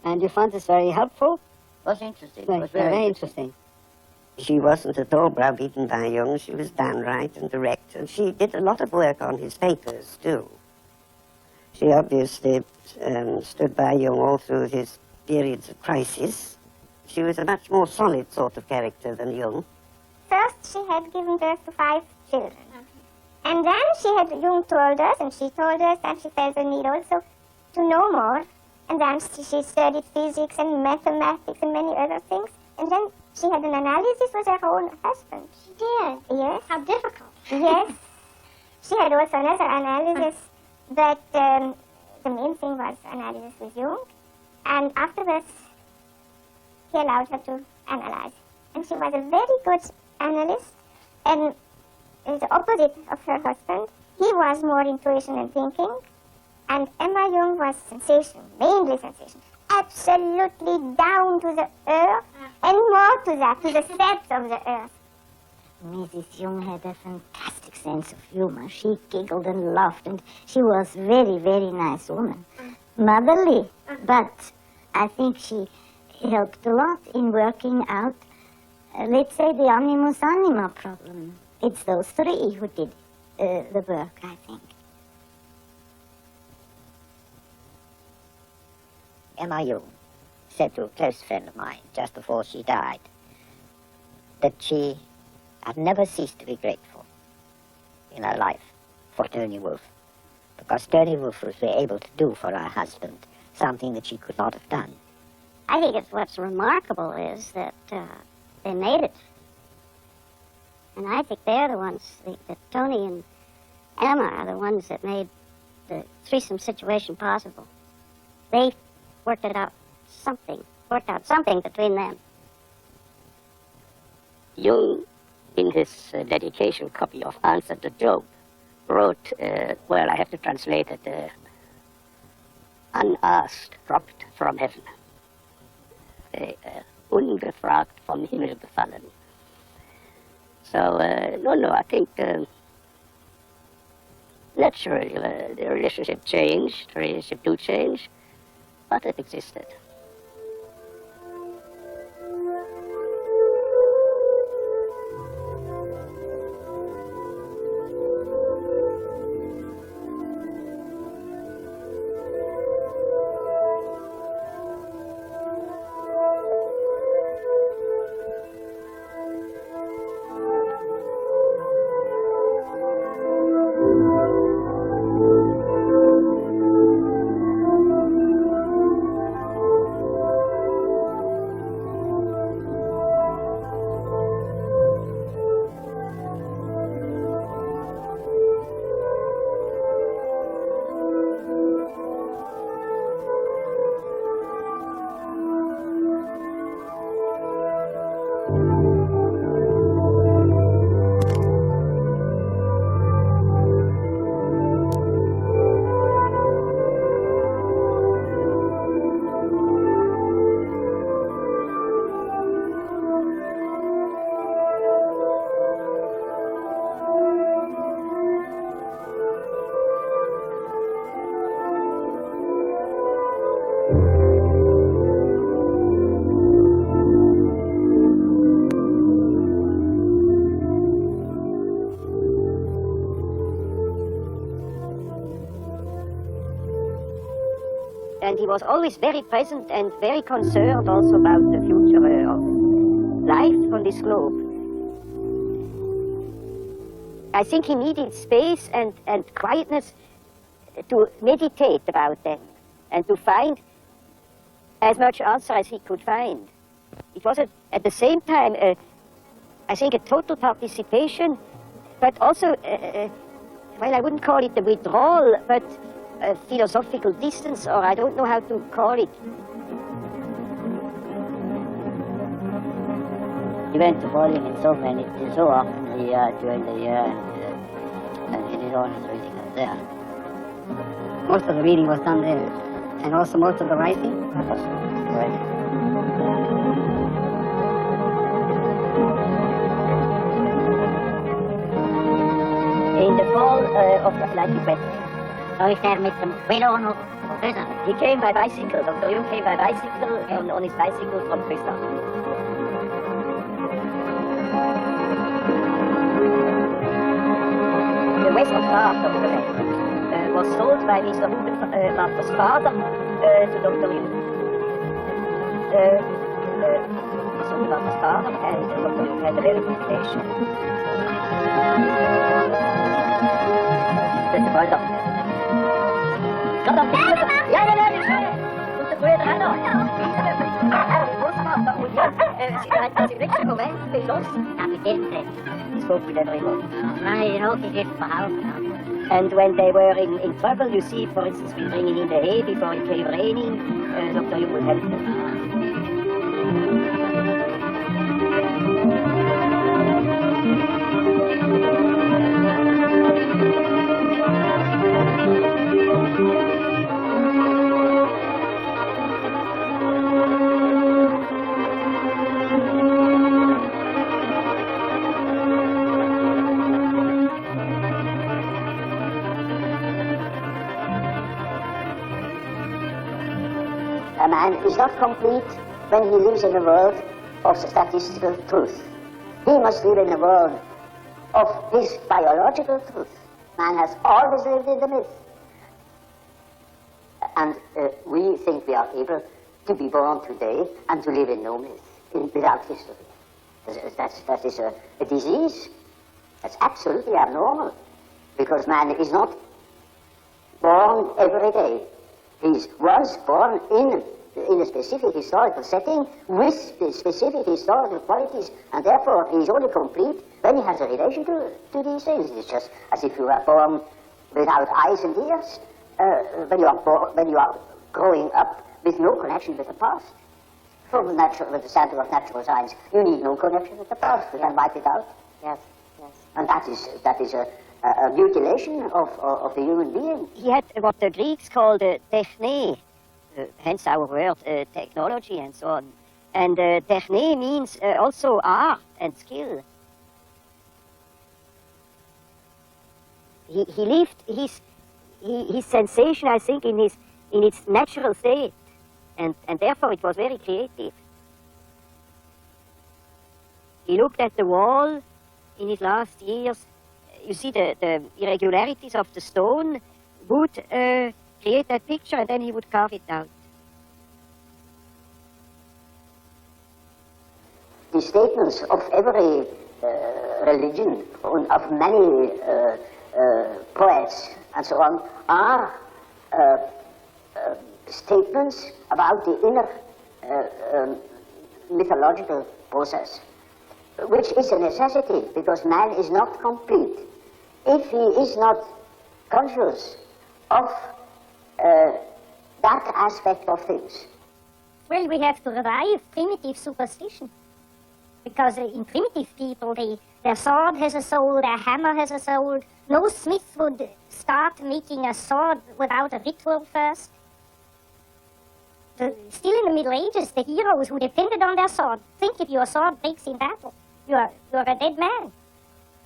Speaker 6: And you found this very helpful?
Speaker 9: Was interesting.
Speaker 6: Very,
Speaker 9: Was
Speaker 6: very interesting.
Speaker 8: She wasn't at all browbeaten by Jung. She was downright and direct, and she did a lot of work on his papers, too. She obviously stood by Jung all through his periods of crisis. She was a much more solid sort of character than Jung.
Speaker 3: First, she had given birth to 5 children. And then Jung told us, and she told us that she felt the need also to know more. And then she studied physics and mathematics and many other things. And then she had an analysis with her own husband. She did? Yes. How difficult. Yes. She had also another analysis, but the main thing was analysis with Jung. And afterwards, he allowed her to analyze. And she was a very good analyst, and the opposite of her husband. He was more intuition and thinking, and Emma Jung was sensation, mainly sensation. Absolutely down to the earth, and more to that, to the depths of the earth.
Speaker 1: Mrs. Jung had a fantastic sense of humor. She giggled and laughed, and she was very, very nice woman. Motherly, but I think she helped a lot in working out, let's say, the animus anima problem. It's those 3 who did the work, I think.
Speaker 4: Emma Jung said to a close friend of mine just before she died that she had never ceased to be grateful in her life for Tony Wolff, because Tony Wolff was able to do for her husband something that she could not have done.
Speaker 1: I think it's what's remarkable is that they made it. And I think they're the ones, that Tony and Emma are the ones that made the threesome situation possible. They worked out something between them.
Speaker 5: Jung, in his dedication copy of Answer to Job, wrote, well, I have to translate it, unasked dropped from heaven. Ungefragt vom Himmel gefallen. So, no, I think naturally the relationship changed, the relationship do change, but it existed.
Speaker 6: And he was always very present and very concerned also about the future of life on this globe.
Speaker 4: I think he needed space and quietness to meditate about them and to find as much answer as he could find. It was at the same time, I think, a total participation, but also, well, I wouldn't call it a withdrawal, but a philosophical distance, or I don't know how to call it.
Speaker 9: He went to Berlin in so often during the year, and he did all his reading up there.
Speaker 6: Most of the reading was done there, and also most of the writing.
Speaker 4: In the fall of 1920,
Speaker 5: Is there met hem willen nog verder?
Speaker 4: he came by bicycle. Dr. Jung came by bicycle on his bicycle from Friesland. The western part of the land was sold by Mr. Hubenwalter's father to Dr. Jung. Mr. Hubenwalter's father and Dr. Jung had a very good relation. That's the brother. Ja, und der Bruder hat auch. Großvater und sie hat im nächsten Moment beschlossen, spoke with everyone. And when they were in trouble, you see, for instance, we bringing in the hay before it came raining, Dr. Jung would help them.
Speaker 9: A man is not complete when he lives in a world of statistical truth. He must live in a world of his biological truth. Man has always lived in the myth. And we think we are able to be born today and to live in no myth, without history. That is a disease. That's absolutely abnormal, because man is not born every day. He was born in a specific historical setting with specific historical qualities, and therefore he is only complete when he has a relation to these things. It's just as if you were born without eyes and ears, when you are growing up with no connection with the past. From with the Center of Natural Science, you need no connection with the past. You can wipe it out.
Speaker 4: Yes, yes.
Speaker 9: And that is a mutilation of the human being.
Speaker 4: He had what the Greeks called techne, hence our word technology and so on. And techne means also art and skill. He lived his sensation, I think, in its natural state, and therefore it was very creative. He looked at the wall in his last years. You see the irregularities of the stone would create that picture, and then he would carve it out.
Speaker 9: The statements of every religion, of many poets and so on, are statements about the inner mythological process, which is a necessity, because man is not complete if he is not conscious of that aspect of things.
Speaker 1: Well, we have to revive primitive superstition. Because in primitive people, their sword has a soul, their hammer has a soul. No smith would start making a sword without a ritual first. Still in the Middle Ages, the heroes who depended on their sword, think if your sword breaks in battle, you're a dead man.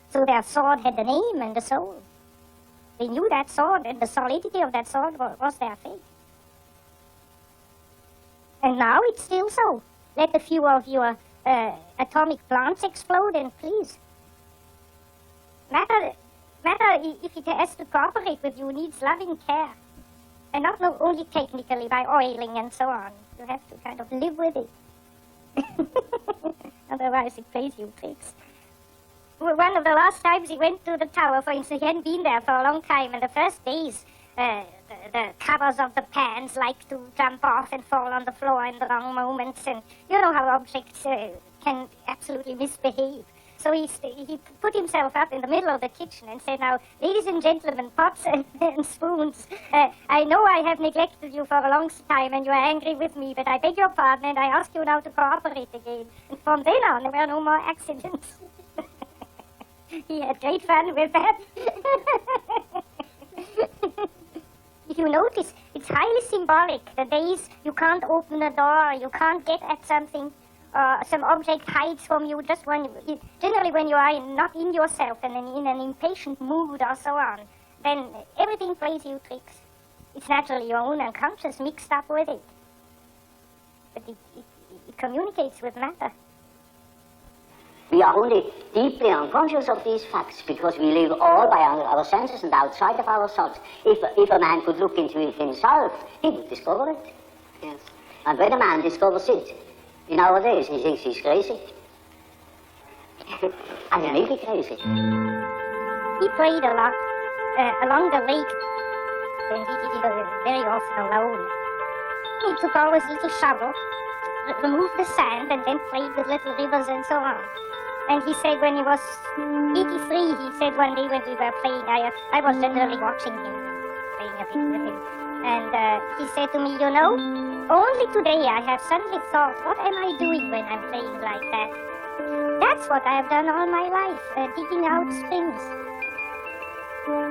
Speaker 1: So their sword had the name and the soul. They knew that sword, and the solidity of that sword was their fate. And now it's still so. Let a few of your atomic plants explode, and please. Matter if it has to cooperate with you needs loving care. And not only technically by oiling and so on. You have to kind of live with it. Otherwise it plays you tricks. one of the last times he went to the tower, for instance, he hadn't been there for a long time, and the first days, the covers of the pans like to jump off and fall on the floor in the wrong moments, and you know how objects can absolutely misbehave. So he put himself up in the middle of the kitchen and said, now, ladies and gentlemen, pots and spoons, I know I have neglected you for a long time and you are angry with me, but I beg your pardon and I ask you now to cooperate again. And from then on, there were no more accidents. He had great fun with that. If you notice, it's highly symbolic. The days you can't open a door, you can't get at something, some object hides from you just generally when you are not in yourself and in an impatient mood or so on, then everything plays you tricks. It's naturally your own unconscious mixed up with it. But it communicates with matter.
Speaker 5: We are only deeply unconscious of these facts because we live all by our senses and outside of ourselves. If a man could look into it himself, he would discover it. Yes. And when a man discovers it, in our days, he thinks he's crazy. And he may be crazy.
Speaker 1: He played a lot along the lake, and he did it very often alone. He took always a little shovel, removed the sand, and then played with little rivers and so on. And he said when he was 83, he said one day when we were playing, I was generally watching him, playing a bit with him. And he said to me, you know, only today I have suddenly thought, what am I doing when I'm playing like that? That's what I have done all my life, digging out springs.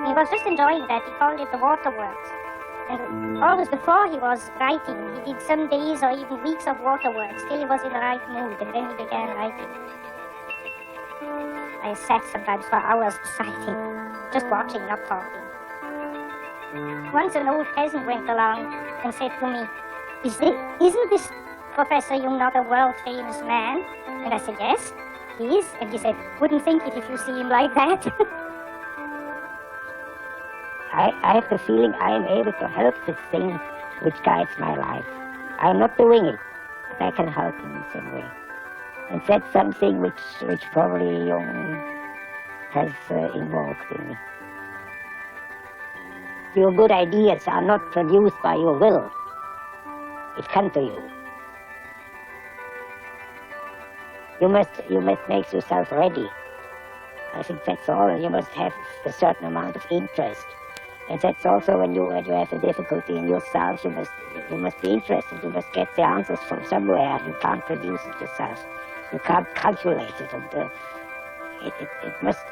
Speaker 1: He was just enjoying that. He called it the waterworks. And always before he was writing, he did some days or even weeks of waterworks till he was in the right mood, and then he began writing. I sat sometimes for hours beside him, just watching, not talking. Once an old peasant went along and said to me, isn't this Professor Jung not a world-famous man? And I said, yes, he is. And he said, wouldn't think it if you see him like that.
Speaker 6: I have the feeling I am able to help this thing which guides my life. I am not doing it, but I can help him in some way. And that's something which probably Jung has invoked in me. Your good ideas are not produced by your will. It comes to you. You must make yourself ready. I think that's all. You must have a certain amount of interest. And that's also when you have a difficulty in yourself, you must be interested. You must get the answers from somewhere. You can't produce it yourself. You can't calculate it. And it must,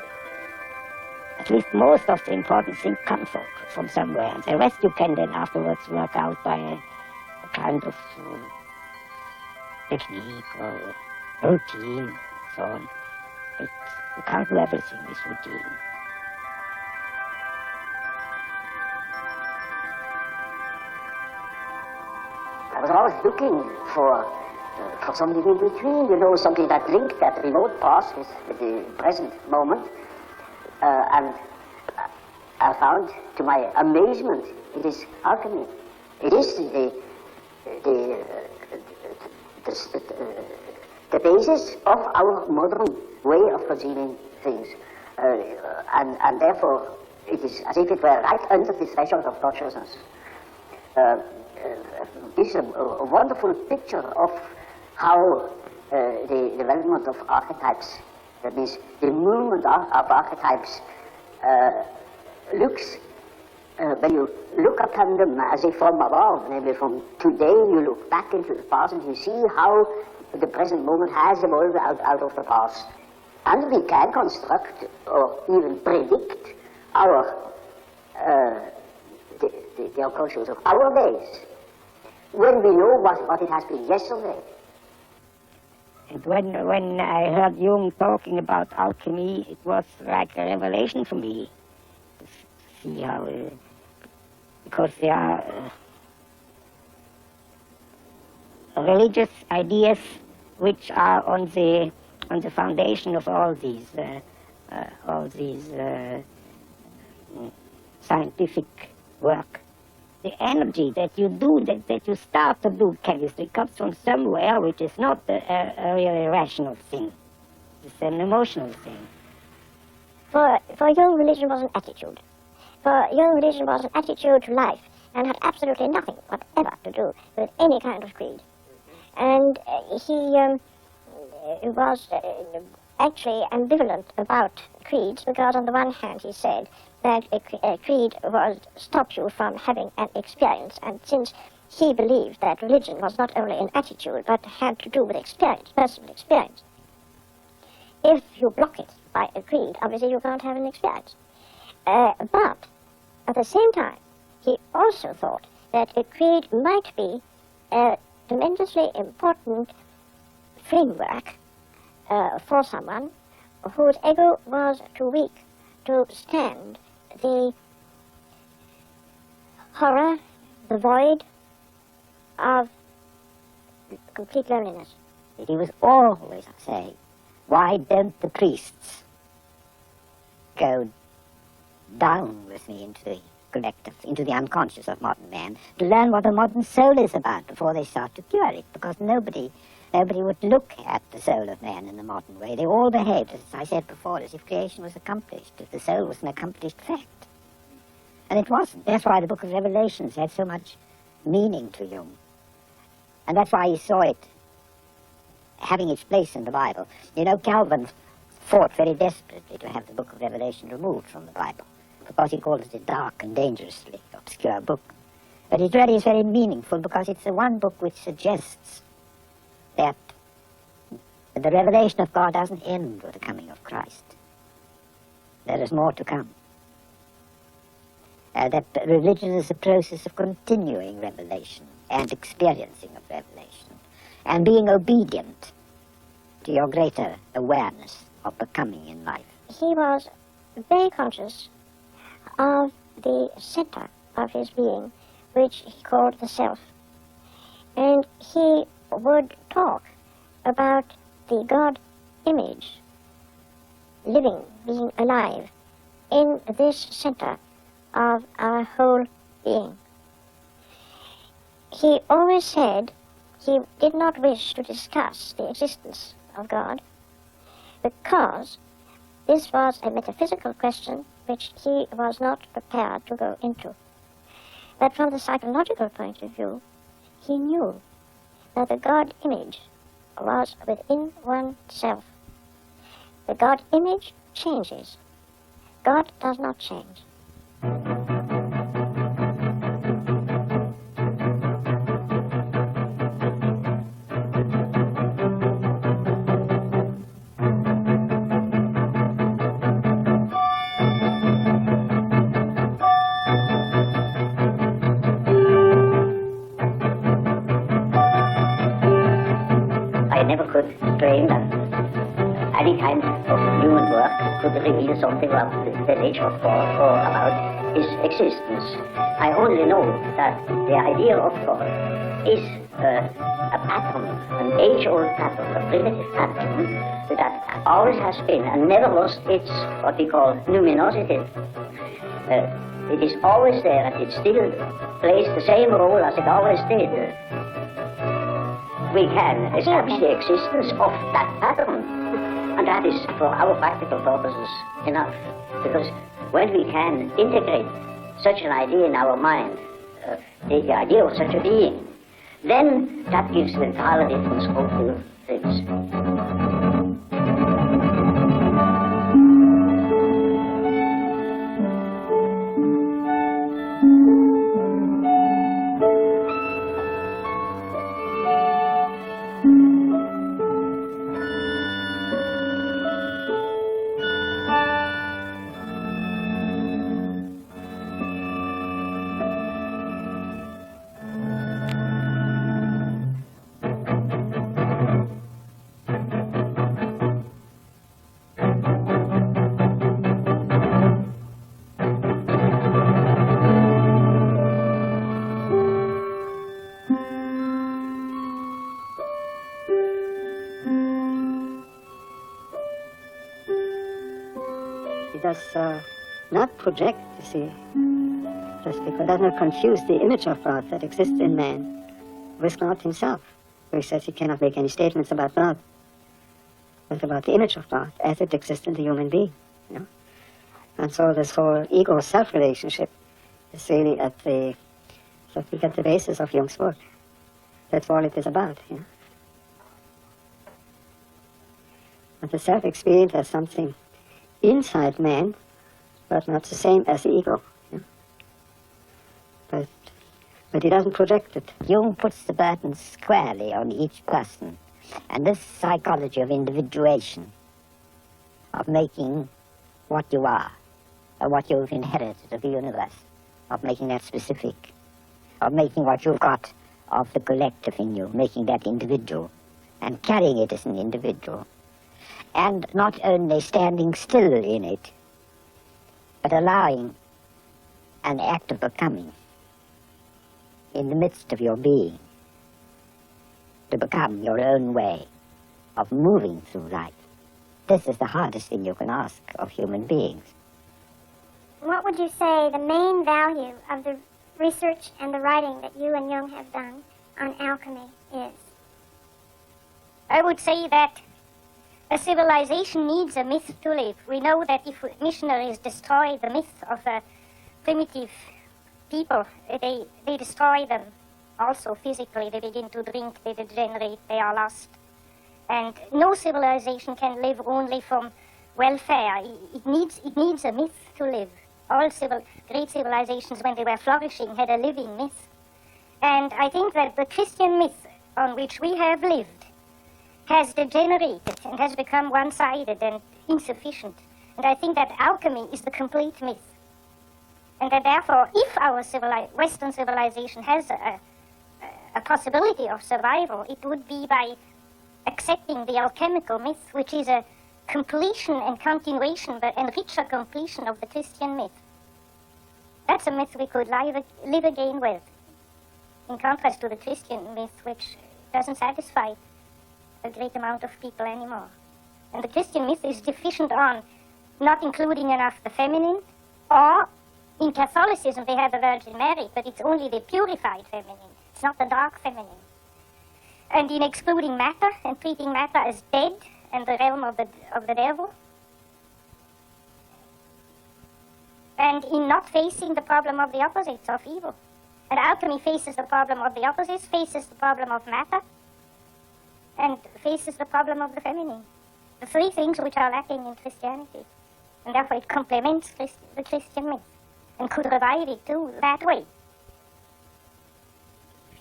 Speaker 6: at least most of the important things come from somewhere. And the rest you can then afterwards work out by a kind of technique or routine, so on. But you can't do everything with routine.
Speaker 5: I was always looking for something in between, you know, something that linked that remote past with the present moment. And I found, to my amazement, it is alchemy. It is the basis of our modern way of perceiving things. And therefore, it is as if it were right under the threshold of consciousness. This is a wonderful picture of how the development of archetypes, that means the movement of archetypes, looks when you look upon them as if from above, namely from today you look back into the past and you see how the present moment has evolved out of the past. And we can construct or even predict our the unconscious of our days when we know what it has been yesterday.
Speaker 6: And when I heard Jung talking about alchemy, it was like a revelation for me to see how, because there are religious ideas which are on the foundation of all these scientific work. The energy that you do, that you start to do chemistry, comes from somewhere which is not a really rational thing. It's an emotional thing.
Speaker 3: For Jung, religion was an attitude. For Jung, religion was an attitude to life and had absolutely nothing whatever to do with any kind of creed. And he was actually ambivalent about creeds because on the one hand he said that a creed would stop you from having an experience, and since he believed that religion was not only an attitude but had to do with experience, personal experience, if you block it by a creed, obviously you can't have an experience. But at the same time, he also thought that a creed might be a tremendously important framework for someone whose ego was too weak to stand the horror, the void of complete loneliness.
Speaker 4: He was always saying, why don't the priests go down with me into the collective, into the unconscious of modern man, to learn what the modern soul is about before they start to cure it? Because nobody would look at the soul of man in the modern way. They all behaved, as I said before, as if creation was accomplished, if the soul was an accomplished fact. And it wasn't. That's why the book of Revelations had so much meaning to Jung. And that's why he saw it having its place in the Bible. You know, Calvin fought very desperately to have the book of Revelation removed from the Bible, because he called it a dark and dangerously obscure book. But it really is very meaningful because it's the one book which suggests that the revelation of God doesn't end with the coming of Christ. There is more to come. That religion is a process of continuing revelation and experiencing of revelation and being obedient to your greater awareness of becoming in life.
Speaker 3: He was very conscious of the center of his being, which he called the self. And he would talk about the God image living, being alive in this center of our whole being. He always said he did not wish to discuss the existence of God because this was a metaphysical question which he was not prepared to go into. But from the psychological point of view, he knew that the God image was within oneself. The God image changes. God does not change.
Speaker 5: I never could claim that any kind of human work could reveal something about the nature of God or about his existence. I only know that the idea of God is a pattern, an age-old pattern, a primitive pattern that always has been and never lost its, what we call, luminosity. It is always there and it still plays the same role as it always did. We can establish the existence of that pattern, and that is for our practical purposes enough, because when we can integrate such an idea in our mind, the idea of such a being, then that gives an entirely different scope to things.
Speaker 8: He does not project, you see, just because does not confuse the image of God that exists in man with God himself. He says he cannot make any statements about God, but about the image of God as it exists in the human being. You know? And so this whole ego-self relationship is really at the basis of Jung's work. That's all it is about, you know. And the self-experience as something inside man, but not the same as the ego. You know? But he doesn't project it.
Speaker 4: Jung puts the burden squarely on each person. And this psychology of individuation, of making what you are, or what you've inherited of the universe, of making that specific, of making what you've got of the collective in you, making that individual, and carrying it as an individual. And not only standing still in it, but allowing an act of becoming in the midst of your being, to become your own way of moving through life. This is the hardest thing you can ask of human beings.
Speaker 3: What would you say the main value of the research and the writing that you and Jung have done on alchemy is?
Speaker 1: I would say that a civilization needs a myth to live. We know that if missionaries destroy the myth of a primitive people, they destroy them also physically. They begin to drink, they degenerate, they are lost. And no civilization can live only from welfare. It needs a myth to live. All great civilizations, when they were flourishing, had a living myth. And I think that the Christian myth on which we have lived has degenerated and has become one-sided and insufficient. And I think that alchemy is the complete myth. And that therefore, if our Western civilization has a possibility of survival, it would be by accepting the alchemical myth, which is a completion and continuation, but and richer completion of the Christian myth. That's a myth we could live again with, in contrast to the Christian myth, which doesn't satisfy a great amount of people anymore. And the Christian myth is deficient on not including enough the feminine, or in Catholicism they have the Virgin Mary, but it's only the purified feminine. It's not the dark feminine. And in excluding matter and treating matter as dead and the realm of the devil. And in not facing the problem of the opposites of evil. And alchemy faces the problem of the opposites, faces the problem of matter, and faces the problem of the feminine. The three things which are lacking in Christianity. And therefore it complements the Christian myth and could revive it too that way.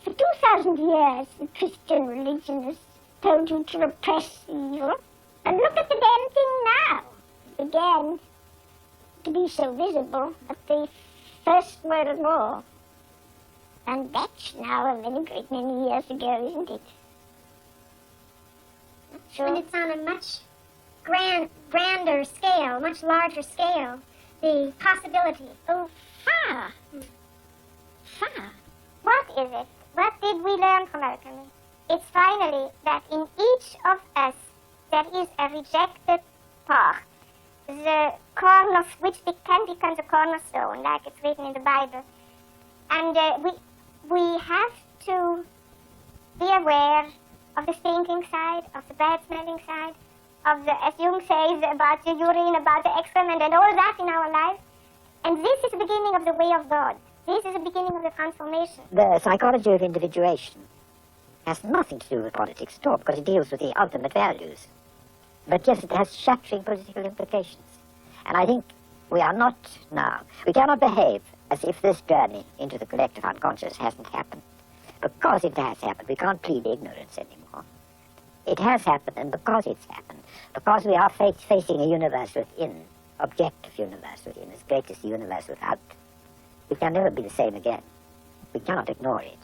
Speaker 2: For 2,000 years, the Christian religion has told you to repress evil. And look at the damn thing now. It began to be so visible at the First World War. And that's now a great many years ago, isn't it? Sure.
Speaker 3: And it's on a much grander scale, much larger scale, the possibility.
Speaker 2: Oh, far. Far.
Speaker 3: What is it? What did we learn from alchemy? It's finally that in each of us there is a rejected part, the corner which can become the cornerstone, like it's written in the Bible. And we have to be aware of the stinking side, of the bad-smelling side, of the, as Jung says, about the urine, about the excrement, and all that in our life. And this is the beginning of the way of God. This is the beginning of the transformation.
Speaker 4: The psychology of individuation has nothing to do with politics at all, because it deals with the ultimate values. But yes, it has shattering political implications. And I think we are not now, we cannot behave as if this journey into the collective unconscious hasn't happened. Because it has happened, we can't plead ignorance anymore. It has happened, and because it's happened, because we are facing a universe within, objective universe within, as great as the universe without, it can never be the same again. We cannot ignore it.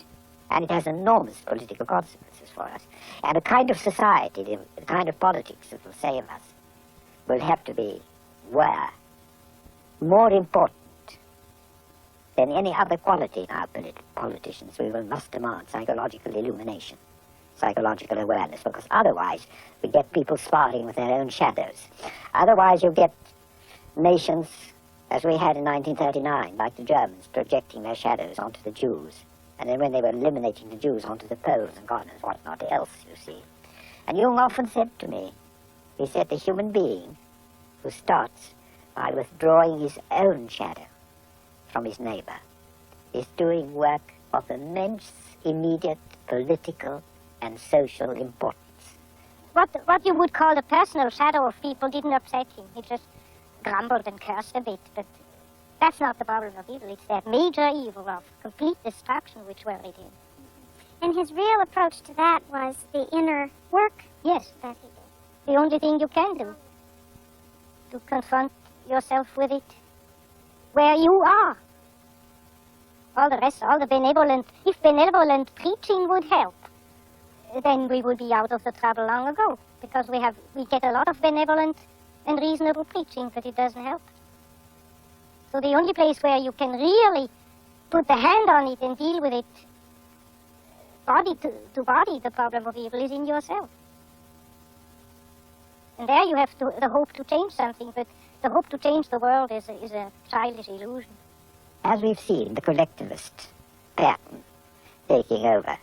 Speaker 4: And it has enormous political consequences for us. And a kind of society, the kind of politics that will save us, will have to be more important than any other quality in our politicians. We must demand psychological illumination, psychological awareness, because otherwise we get people sparring with their own shadows. Otherwise you get nations, as we had in 1939, like the Germans, projecting their shadows onto the Jews. And then when they were eliminating the Jews onto the Poles and God knows what not else, you see. And Jung often said to me, he said, the human being who starts by withdrawing his own shadow from his neighbor, is doing work of immense immediate political and social importance.
Speaker 1: What you would call the personal shadow of people didn't upset him. He just grumbled and cursed a bit, but that's not the problem of evil. It's that major evil of complete destruction which we're in.
Speaker 3: And his real approach to that was the inner work
Speaker 1: Yes,
Speaker 3: that he did.
Speaker 1: the only thing you can do, to confront yourself with it where you are. All the rest, all the benevolent, if benevolent preaching would help, then we would be out of the trouble long ago, because we get a lot of benevolent and reasonable preaching, but it doesn't help. So the only place where you can really put the hand on it and deal with it, body to body, the problem of evil, is in yourself. And there you have the hope to change something, but the hope to change the world is a childish illusion.
Speaker 4: As we've seen, the collectivist pattern taking over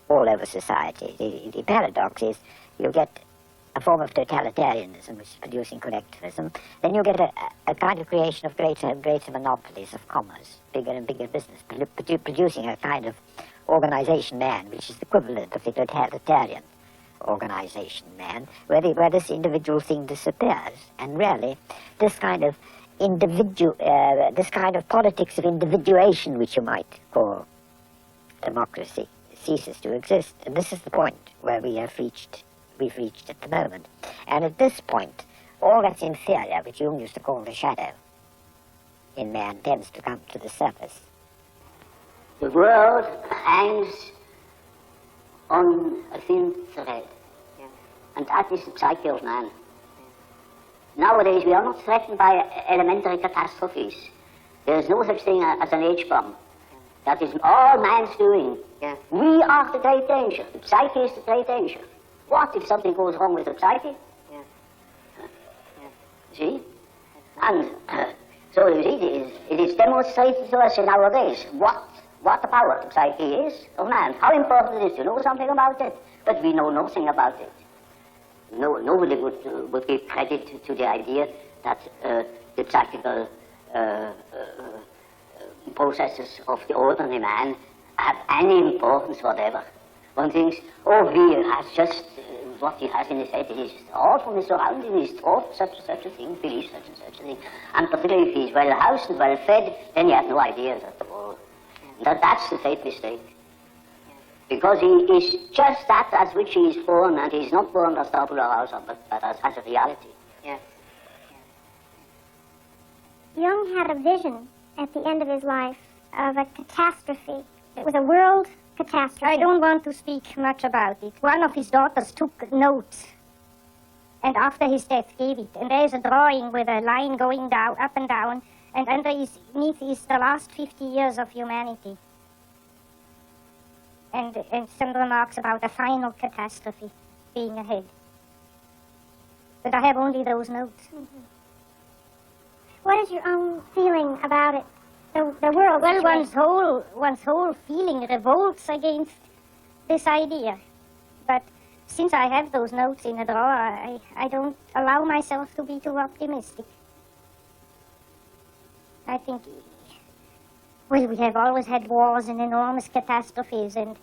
Speaker 4: all over society. The paradox is you get a form of totalitarianism, which is producing collectivism. Then you get a kind of creation of greater and greater monopolies of commerce, bigger and bigger business, producing a kind of organization man, which is the equivalent of the totalitarian organization man, where this individual thing disappears. And really, this kind of this kind of politics of individuation, which you might call democracy, ceases to exist. And this is the point where we've reached at the moment. And at this point, all that's inferior, which Jung used to call the shadow in man, tends to come to the surface.
Speaker 5: The world hangs on a thin thread, and that is the psyche of man. Nowadays, we are not threatened by elementary catastrophes. There is no such thing as an H-bomb. That is all man's doing.
Speaker 9: Yeah.
Speaker 5: We are the great danger. The psyche is the great danger. What if something goes wrong with the psyche?
Speaker 9: Yeah.
Speaker 5: See? And so you see, it is demonstrated to us in our days what the power of the psyche is of man. How important it is to know something about it, but we know nothing about it. Nobody would give credit to the idea that the psychical processes of the ordinary man have any importance whatever. One thinks, oh, he has just what he has in his head. It is all from his surroundings. He's taught such and such a thing, believes such and such a thing. And particularly if he's well housed and well fed, then he has no ideas at all. That's the great mistake. Because he is just that as which he is born, and he is not born as tabula rasa, but as a reality.
Speaker 9: Yes.
Speaker 3: Jung had a vision at the end of his life of a catastrophe. It was a world catastrophe.
Speaker 1: I don't want to speak much about it. One of his daughters took notes, and after his death gave it. And there is a drawing with a line going down, up and down, and underneath is the last 50 years of humanity. And some remarks about a final catastrophe being ahead. But I have only those notes.
Speaker 3: Mm-hmm. What is your own feeling about it? The world.
Speaker 1: Well,
Speaker 3: situation?
Speaker 1: one's whole feeling revolts against this idea. But since I have those notes in a drawer, I don't allow myself to be too optimistic. I think, well, we have always had wars and enormous catastrophes, and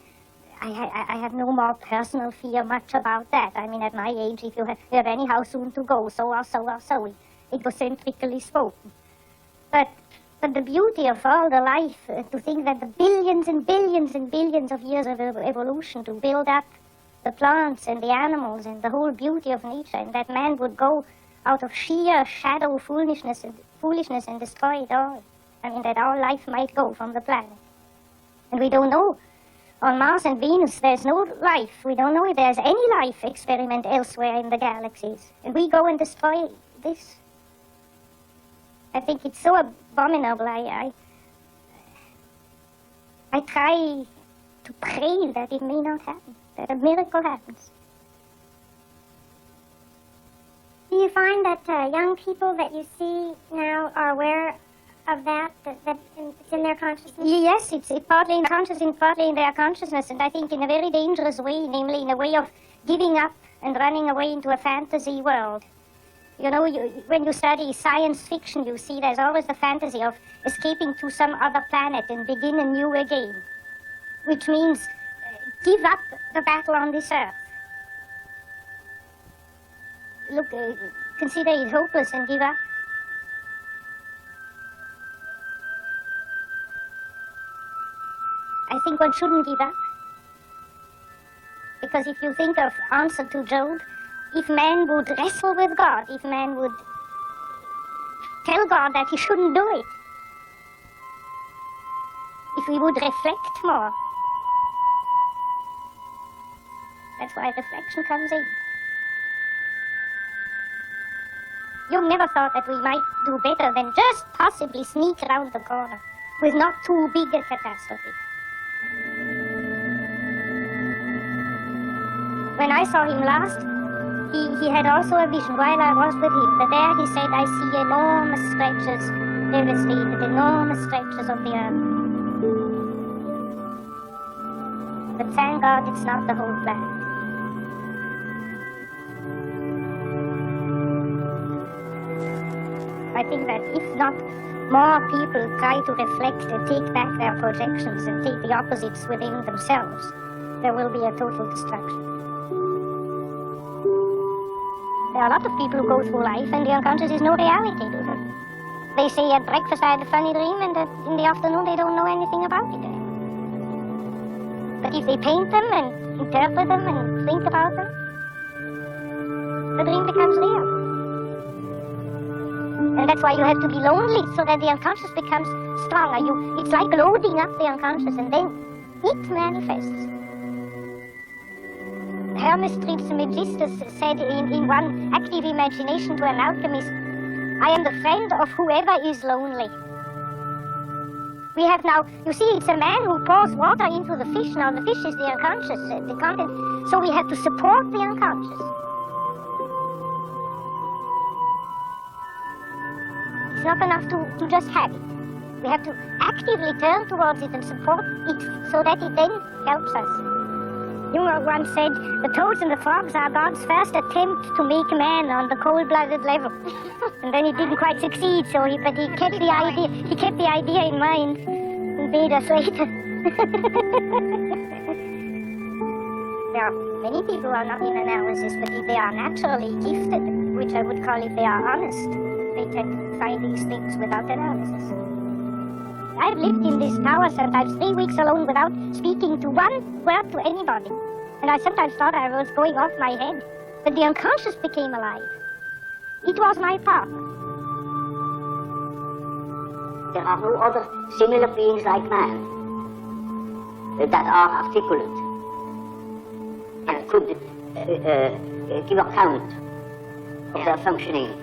Speaker 1: I have no more personal fear much about that. I mean, at my age, if you have anyhow soon to go, so or so or so, egocentrically spoken. But the beauty of all the life, to think that the billions and billions and billions of years of evolution to build up the plants and the animals and the whole beauty of nature, and that man would go out of sheer shadow foolishness and destroy it all. I mean, that our life might go from the planet. And we don't know. On Mars and Venus, there's no life. We don't know if there's any life experiment elsewhere in the galaxies. And we go and destroy this. I think it's so abominable. I try to pray that it may not happen, that a miracle happens.
Speaker 3: Do you find that young people that you see now are aware of that it's in their consciousness?
Speaker 1: Yes, it's partly in consciousness, partly in their consciousness, and I think in a very dangerous way, namely in a way of giving up and running away into a fantasy world. You know, when you study science fiction, you see there's always the fantasy of escaping to some other planet and begin anew again, which means give up the battle on this earth. Look, consider it hopeless and give up. I think one shouldn't give up. Because if you think of answer to Job, if man would wrestle with God, if man would tell God that he shouldn't do it, if we would reflect more, that's why reflection comes in. You never thought that we might do better than just possibly sneak around the corner with not too big a catastrophe. When I saw him last, he had also a vision while I was with him. But there he said, I see enormous stretches devastated, enormous stretches of the earth. But thank God it's not the whole planet. I think that if not more people try to reflect and take back their projections and take the opposites within themselves, there will be a total destruction. There are a lot of people who go through life and the unconscious is no reality to them. They say at breakfast I had a funny dream and in the afternoon they don't know anything about it anymore. But if they paint them and interpret them and think about them, the dream becomes real. And that's why you have to be lonely so that the unconscious becomes stronger. It's like loading up the unconscious and then it manifests. Hermes Trismegistus said in one active imagination to an alchemist, I am the friend of whoever is lonely. We have now, you see, it's a man who pours water into the fish. Now the fish is the unconscious, the content. So we have to support the unconscious. It's not enough to just have it. We have to actively turn towards it and support it so that it then helps us. Jung once said, the toads and the frogs are God's first attempt to make man on the cold-blooded level. And then he didn't quite succeed, but he kept the idea in mind and made us later. There are many people who are not in analysis, but if they are naturally gifted, which I would call if they are honest, they tend to find these things without analysis. I've lived in this tower sometimes 3 weeks alone without speaking to one word to anybody. And I sometimes thought I was going off my head. But the unconscious became alive. It was my partner.
Speaker 5: There are no other similar beings like man that are articulate and could give account of their functioning